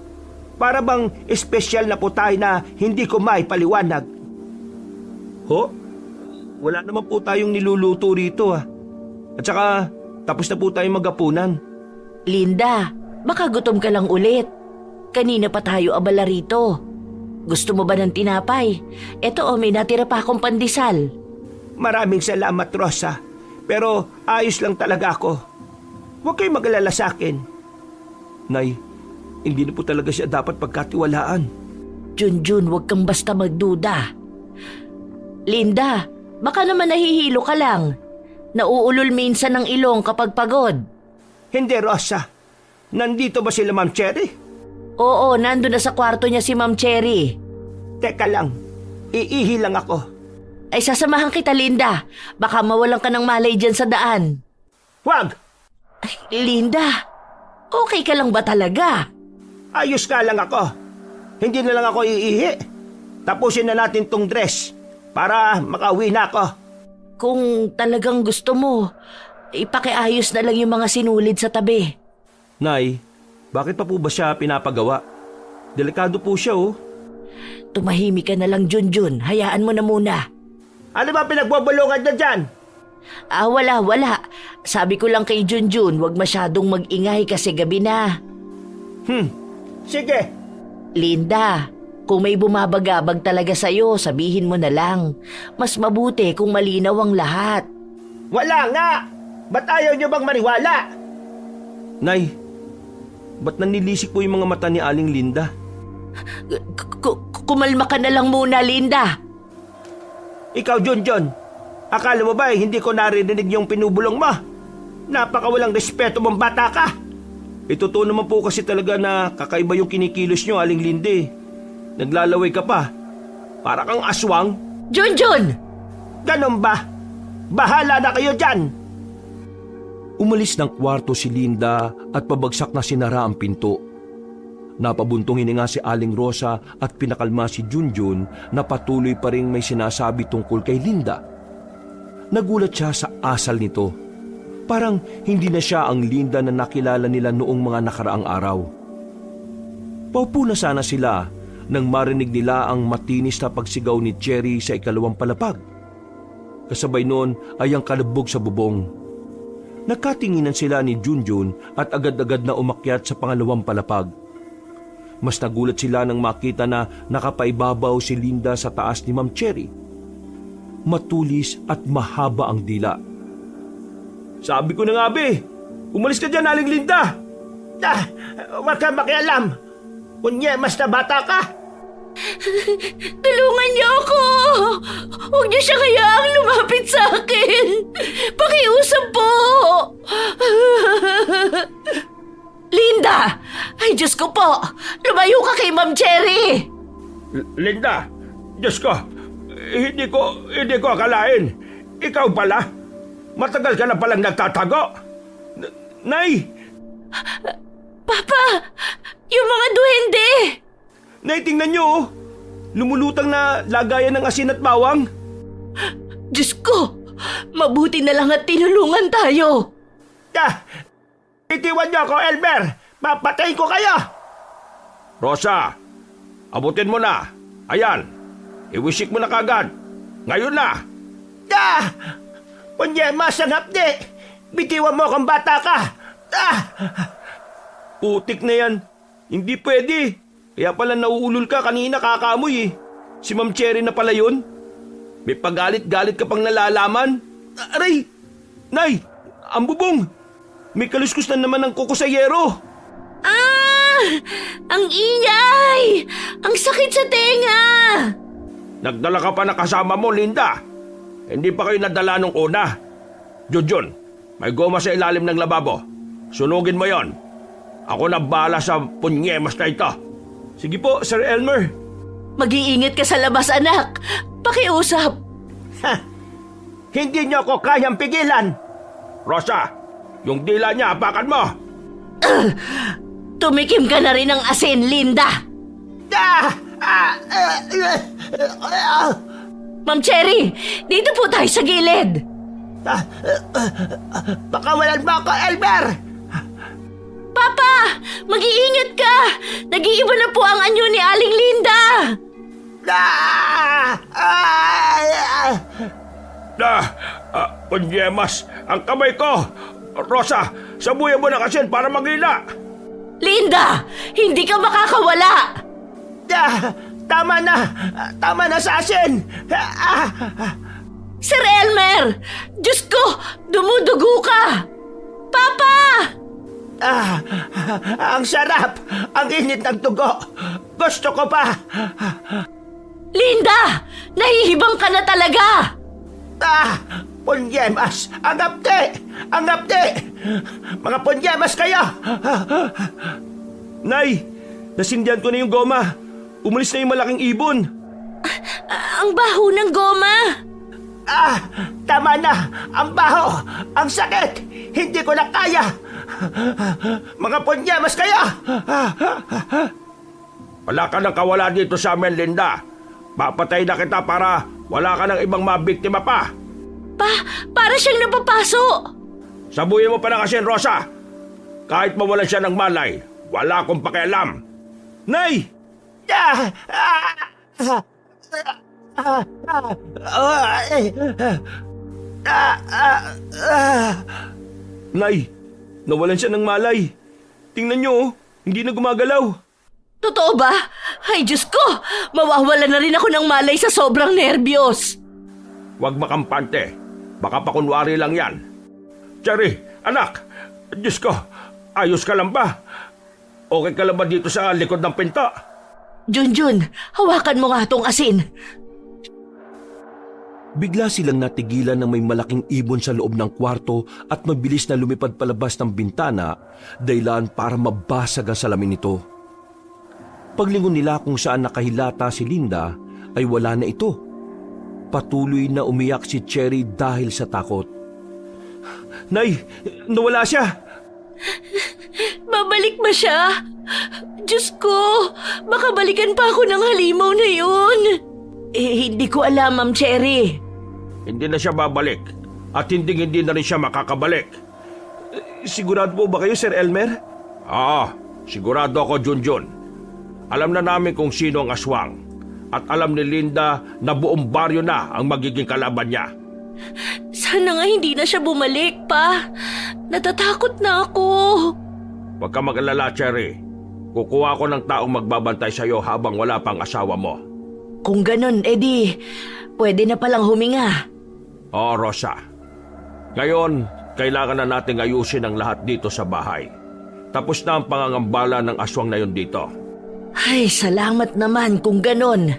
C: Para bang espesyal na putay na hindi ko maipaliwanag.
B: Ho? Wala naman po tayong niluluto rito At saka, tapos na po tayong magapunan.
D: Linda, baka gutom ka lang ulit. Kanina pa tayo abala rito. Gusto mo ba ng tinapay? Eto may natira pa akong pandesal.
C: Maraming salamat, Rosa. Pero ayos lang talaga ako. Huwag kayong mag-alala sa akin.
B: Nay, hindi na po talaga siya dapat pagkatiwalaan.
D: Junjun, huwag kang basta magduda. Linda, baka naman nahihilo ka lang. Nauulol minsan ng ilong kapag pagod.
C: Hindi, Rosa. Nandito ba sila, Ma'am Cherry?
D: Oo, nandun na sa kwarto niya si Ma'am Cherry.
C: Teka lang. Iihi lang ako.
D: Ay sasamahan kita, Linda. Baka mawalan ka ng malay dyan sa daan.
C: Huwag!
D: Ay, Linda, okay ka lang ba talaga?
C: Ayos ka lang ako. Hindi na lang ako iihi. Tapusin na natin tong dress para makauwi na ako.
D: Kung talagang gusto mo, ipakiayos na lang yung mga sinulid sa tabi.
B: Nay, bakit pa po ba siya pinapagawa? Delikado po siya
D: Tumahimik ka na lang, Junjun. Hayaan mo na muna.
C: Ano ba pinagbubulungan na dyan?
D: Wala. Sabi ko lang kay Junjun, huwag masyadong mag-ingay kasi gabi na.
C: Sige.
D: Linda, kung may bumabagabag talaga sa'yo, sabihin mo na lang. Mas mabuti kung malinaw ang lahat.
C: Wala nga! Ba't ayaw niyo bang maniwala?
B: Nay, ba't nanilisik po yung mga mata ni Aling Linda?
D: Kumalma ka na lang muna, Linda.
C: Ikaw, Junjun. Akala mo ba hindi ko narinig yung pinubulong mo? Napakawalang respeto mong bata ka.
B: Totoo naman po kasi talaga na kakaiba yung kinikilos nyo, Aling Linda Naglalaway ka pa. Para kang aswang.
D: Junjun!
C: Ganon ba? Bahala na kayo dyan.
B: Umalis ng kwarto si Linda at pabagsak na sinara ang pinto. Napabuntong hininga si Aling Rosa at pinakalma si Junjun na patuloy pa rin may sinasabi tungkol kay Linda. Nagulat siya sa asal nito. Parang hindi na siya ang Linda na nakilala nila noong mga nakaraang araw. Paupo na sana sila nang marinig nila ang matinis na pagsigaw ni Cherry sa ikalawang palapag. Kasabay noon ay ang kalabog sa bubong. Nagkatinginan sila ni Junjun at agad-agad na umakyat sa pangalawang palapag. Mas nagulat sila nang makita na nakapaibabaw si Linda sa taas ni Ma'am Cherry. Matulis at mahaba ang dila. Sabi ko na nga, umalis ka dyan, Aling Linda!
C: Huwag kang makialam. Kunye, mas na bata ka.
D: Tulungan niyo ako! Huwag niyo siya kayaang lumapit sa akin! Pakiusap po! Linda! Ay, Diyos ko po! Lumayo ka kay Ma'am Cherry!
A: Linda, Diyos ko, hindi ko akalain. Ikaw pala. Matagal ka na palang nagtatago.
B: Nay!
D: Papa! Yung mga duhende!
B: Nay, tingnan nyo Lumulutang na lagayan ng asin at bawang.
D: Diyos ko! Mabuti na lang at tinulungan tayo!
C: Itiwan niyo ako, Elmer! Papatayin ko kayo!
A: Rosa, abutin mo na. Ayan, iwisik mo na kagad. Ngayon na.
C: Kunye, masang hapdi! Bitiwan mo akong bata ka!
B: Putik na yan. Hindi pwede. Kaya pala nauulol ka kanina, kakaamoy eh. Si Ma'am Cherry na pala yun. May pagalit-galit ka pang nalalaman. Aray! Nay! Ang bubong! May kaluskus na naman ng kuko sa yero.
D: Ah! Ang ingay! Ang sakit sa tenga!
A: Nagdala ka pa na kasama mo, Linda. Hindi pa kayo nadala nung una. Junjun, may goma sa ilalim ng lababo. Sunugin mo yon. Ako na bahala sa punyemas na ito.
B: Sige po, Sir Elmer.
D: Mag-iingat ka sa labas, anak. Pakiusap.
C: Hindi niyo ako kayang pigilan.
A: Rosa, yung dila niya, apakan mo.
D: Tumikim ka na rin ng asin, Linda. Ma'am Cherry, dito po tayo sa gilid.
C: Pakawalan mo ako, Elmer!
D: Papa, mag-iingat ka. Nag-iiba na po ang anyo ni Aling Linda.
A: Punyemas, ang kamay ko. Rosa, sabuyan mo na kasi para magila.
D: Linda, hindi ka makakawala.
C: Tama na! Tama na sa asin!
D: Sir Elmer, Diyos ko, dumudugo ka. Papa!
C: Ang sarap! Ang init ng tugo! Gusto ko pa!
D: Linda, nahihibang ka na talaga.
C: Punyemas! Ang apte! Ang apte! Mga punyemas kayo!
B: Nay, nasindihan ko na yung goma. Umalis na yung malaking ibon.
D: Ang baho ng goma.
C: Tama na! Ang baho! Ang sakit! Hindi ko na kaya! Mga punyemas kayo!
A: Wala ka nang kawala dito sa amin, Linda. Papatay na kita para wala ka ng ibang mabiktima pa.
D: Para siyang napapaso.
A: Sabuyin mo pa na kasi, Rosa. Kahit mawalan siya ng malay, wala akong pakialam.
B: Nay! Nay, nawalan siya ng malay. Tingnan niyo, oh, hindi na gumagalaw.
D: Totoo ba? Ay, Diyos ko! Mawawala na rin ako ng malay sa sobrang nerbiyos.
A: Huwag makampante. Baka pakunwari lang yan. Cherry, anak, Diyos ko, ayos ka lang ba? Okay ka lang ba dito sa likod ng pinto?
D: Junjun, hawakan mo nga tong asin.
B: Bigla silang natigilan ng may malaking ibon sa loob ng kwarto at mabilis na lumipad palabas ng bintana, dahilan para mabasag ang salamin nito. Paglingon nila kung saan nakahilata si Linda, ay wala na ito. Patuloy na umiyak si Cherry dahil sa takot. Nay, nawala siya!
D: Babalik ba siya? Diyos ko, baka balikan pa ako ng halimaw na yun. Hindi ko alam, Ma'am Cherry.
A: Hindi na siya babalik at hindi na rin siya makakabalik.
B: Sigurado po ba kayo, Sir Elmer?
A: Oo, sigurado ako, Junjun. Alam na namin kung sino ang aswang at alam ni Linda na buong baryo na ang magiging kalaban niya.
D: Sana nga hindi na siya bumalik pa. Natatakot na ako.
A: Huwag ka mag-alala, Cherry. Kukuha ko ng taong magbabantay sa iyo habang wala pang asawa mo.
D: Kung ganun, edi, pwede na palang huminga.
A: Oo, Rosa. Ngayon, kailangan na nating ayusin ang lahat dito sa bahay. Tapos na ang pangangambala ng aswang na yun dito.
D: Ay, salamat naman kung ganun.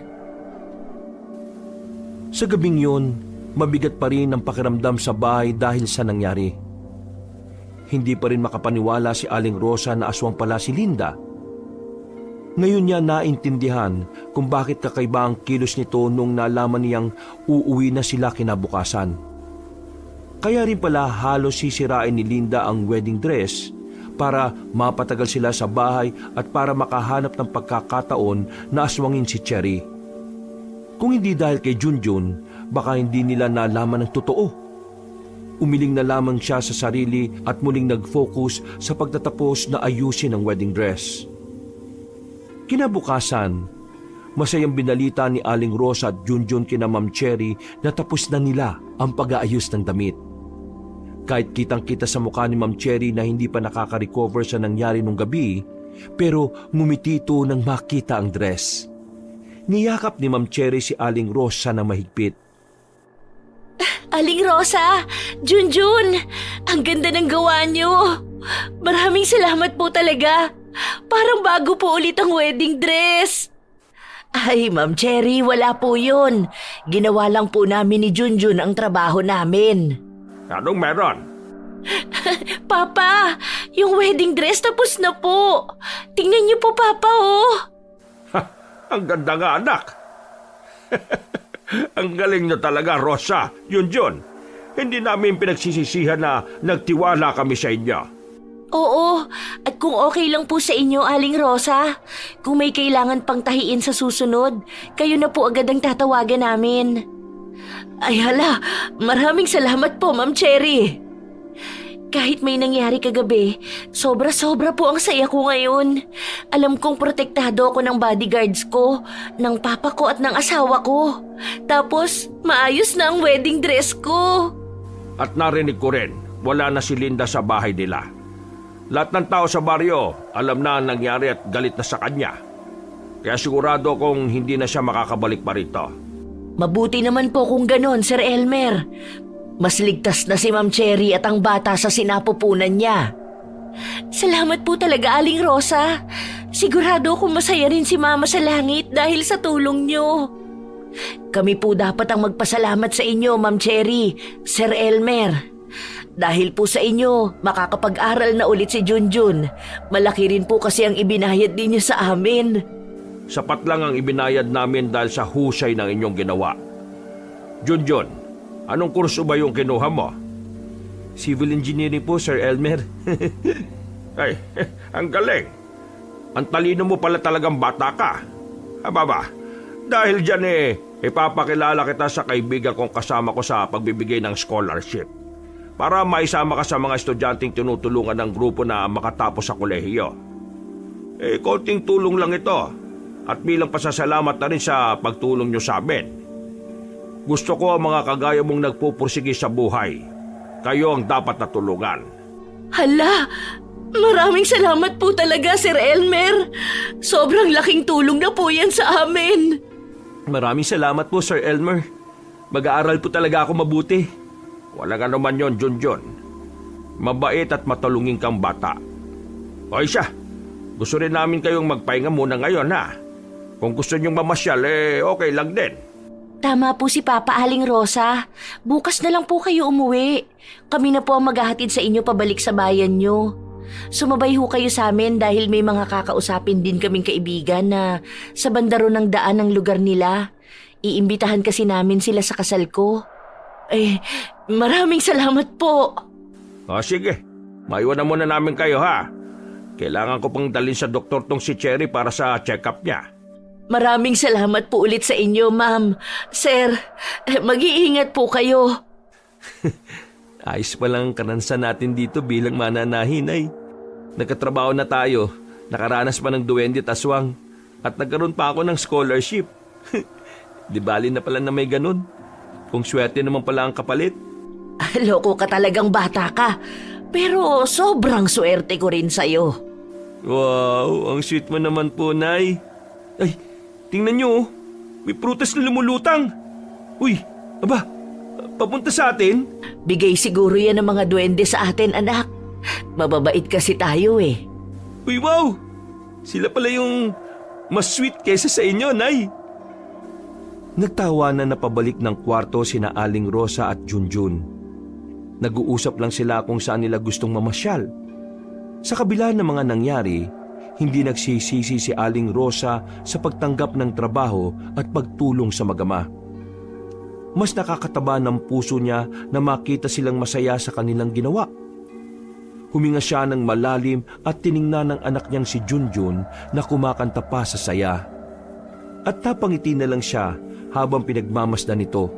B: Sa gabing yun, mabigat pa rin ang pakiramdam sa bahay dahil sa nangyari. Hindi pa rin makapaniwala si Aling Rosa na aswang pala si Linda. Ngayon niya naintindihan kung bakit kakaiba ang kilos nito nung nalaman niyang uuwi na sila kinabukasan. Kaya rin pala halos sisirain ni Linda ang wedding dress para mapatagal sila sa bahay at para makahanap ng pagkakataon na aswangin si Cherry. Kung hindi dahil kay Junjun, baka hindi nila nalaman ang totoo. Umiling na lamang siya sa sarili at muling nag-focus sa pagtatapos na ayusin ang wedding dress. Kinabukasan, masayang binalita ni Aling Rosa at Junjun kina Ma'am Cherry na tapos na nila ang pag-aayos ng damit. Kahit kitang-kita sa mukha ni Ma'am Cherry na hindi pa nakaka-recover sa nangyari nung gabi, pero ngumiti ito nang makita ang dress. Niyakap ni Ma'am Cherry si Aling Rosa na mahigpit.
D: Aling Rosa, Junjun, ang ganda ng gawa niyo. Maraming salamat po talaga. Parang bago po ulit ang wedding dress. Ay, Ma'am Cherry, wala po yun. Ginawa lang po namin ni Junjun ang trabaho namin.
A: Anong meron?
D: Papa, yung wedding dress tapos na po. Tingnan niyo po, Papa, oh.
A: Ang ganda nga, anak. Ang galing nyo talaga, Rosa. Junjun, hindi namin pinagsisisihan na nagtiwala kami sa inyo.
D: Oo, at kung okay lang po sa inyo, Aling Rosa, kung may kailangan pang tahiin sa susunod, kayo na po agad ang tatawagan namin. Ay hala, maraming salamat po, Ma'am Cherry. Kahit may nangyari kagabi, sobra-sobra po ang saya ko ngayon. Alam kong protektado ako ng bodyguards ko, ng papa ko at ng asawa ko. Tapos, maayos na ang wedding dress ko.
A: At narinig ko rin, wala na si Linda sa bahay nila. Lahat ng tao sa baryo, alam na ang nangyari at galit na sa kanya. Kaya sigurado kong hindi na siya makakabalik pa rito.
D: Mabuti naman po kung ganon, Sir Elmer. Mas ligtas na si Ma'am Cherry at ang bata sa sinapupunan niya. Salamat po talaga, Aling Rosa. Sigurado akong masaya rin si Mama sa langit dahil sa tulong niyo. Kami po dapat ang magpasalamat sa inyo, Ma'am Cherry, Sir Elmer. Dahil po sa inyo, makakapag-aral na ulit si Junjun. Malaki rin po kasi ang ibinayad ninyo sa amin.
A: Sapat lang ang ibinayad namin dahil sa husay ng inyong ginawa. Junjun, anong kurso ba yung kinuha mo?
B: Civil engineering po, Sir Elmer.
A: Ay, ang galing. Ang talino mo pala talagang bata ka. Ababa, dahil dyan ipapakilala kita sa kaibigan kong kasama ko sa pagbibigay ng scholarship. Para maisama ka sa mga estudyanteng tinutulungan ng grupo na makatapos sa kolehiyo. Konting tulong lang ito. At bilang pasasalamat na rin sa pagtulong nyo sa amin. Gusto ko ang mga kagaya mong nagpupursige sa buhay. Kayo ang dapat na tulungan.
D: Hala, maraming salamat po talaga, Sir Elmer. Sobrang laking tulong na po yan sa amin.
B: Maraming salamat po, Sir Elmer. Mag-aaral po talaga ako mabuti.
A: Walang anuman yon, Junjun. Mabait at matulungin kang bata. O siya, gusto rin namin kayong magpahinga muna ngayon, ha? Kung gusto nyong mamasyal, okay lang din.
D: Tama po si Papa, Aling Rosa. Bukas na lang po kayo umuwi. Kami na po ang maghahatid sa inyo pabalik sa bayan nyo. Sumabay ho kayo sa amin dahil may mga kakausapin din kaming kaibigan na sa bandaro ng daan ng lugar nila. Iimbitahan kasi namin sila sa kasal ko. Maraming salamat po.
A: O sige, maiwan na muna namin kayo, ha? Kailangan ko pang dalhin sa doktor tong si Cherry para sa check-up niya.
D: Maraming salamat po ulit sa inyo, Ma'am. Sir, mag-iingat po kayo.
B: Ayos pa lang karansan natin dito bilang mananahin ay. Nagkatrabaho na tayo, nakaranas pa ng duwende at aswang, at nagkaroon pa ako ng scholarship. Di bali na pala na may ganun. Kung swerte naman pala ang kapalit.
D: Loko ka talagang bata ka, pero sobrang swerte ko rin sa'yo.
B: Wow, ang sweet mo naman po, Nay. Ay, tingnan nyo, oh. May prutas na lumulutang. Uy, aba, papunta sa atin?
D: Bigay siguro yan ng mga duwende sa atin, anak. Mababait kasi tayo eh.
B: Uy, wow! Sila pala yung mas sweet kesa sa inyo, Nay. Nagtawanan na pabalik ng kwarto sina Aling Rosa at Junjun. Nag-uusap lang sila kung saan nila gustong mamasyal. Sa kabila ng mga nangyari, hindi nagsisisi si Aling Rosa sa pagtanggap ng trabaho at pagtulong sa mag-ama. Mas nakakataba ng puso niya na makita silang masaya sa kanilang ginawa. Huminga siya ng malalim at tiningnan ng anak niyang si Junjun na kumakanta pa sa saya. At napangiti na lang siya habang pinagmamasdan nito.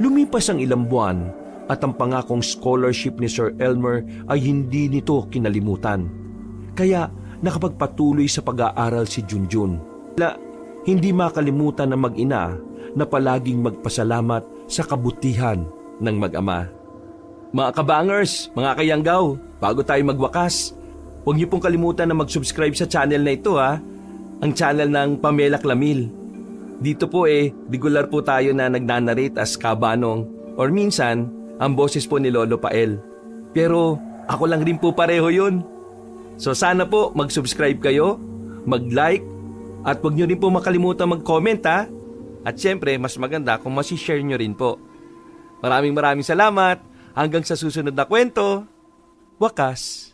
B: Lumipas ang ilang buwan at ang pangakong scholarship ni Sir Elmer ay hindi nito kinalimutan. Kaya nakapagpatuloy sa pag-aaral si Junjun. Hindi makalimutan ng mag-ina na palaging magpasalamat sa kabutihan ng mag-ama. Mga kabangers, mga kayanggaw, bago tayo magwakas, huwag niyo pong kalimutan na mag-subscribe sa channel na ito ha. Ang channel ng Pamela Clamil. Dito po regular po tayo na nagnanarrate as Kabanong or minsan, ang boses po ni Lolo Pael. Pero ako lang rin po pareho yun. So sana po mag-subscribe kayo, mag-like, at huwag niyo rin po makalimutan mag-comment ha. At syempre, mas maganda kung masishare nyo rin po. Maraming salamat. Hanggang sa susunod na kwento. Wakas.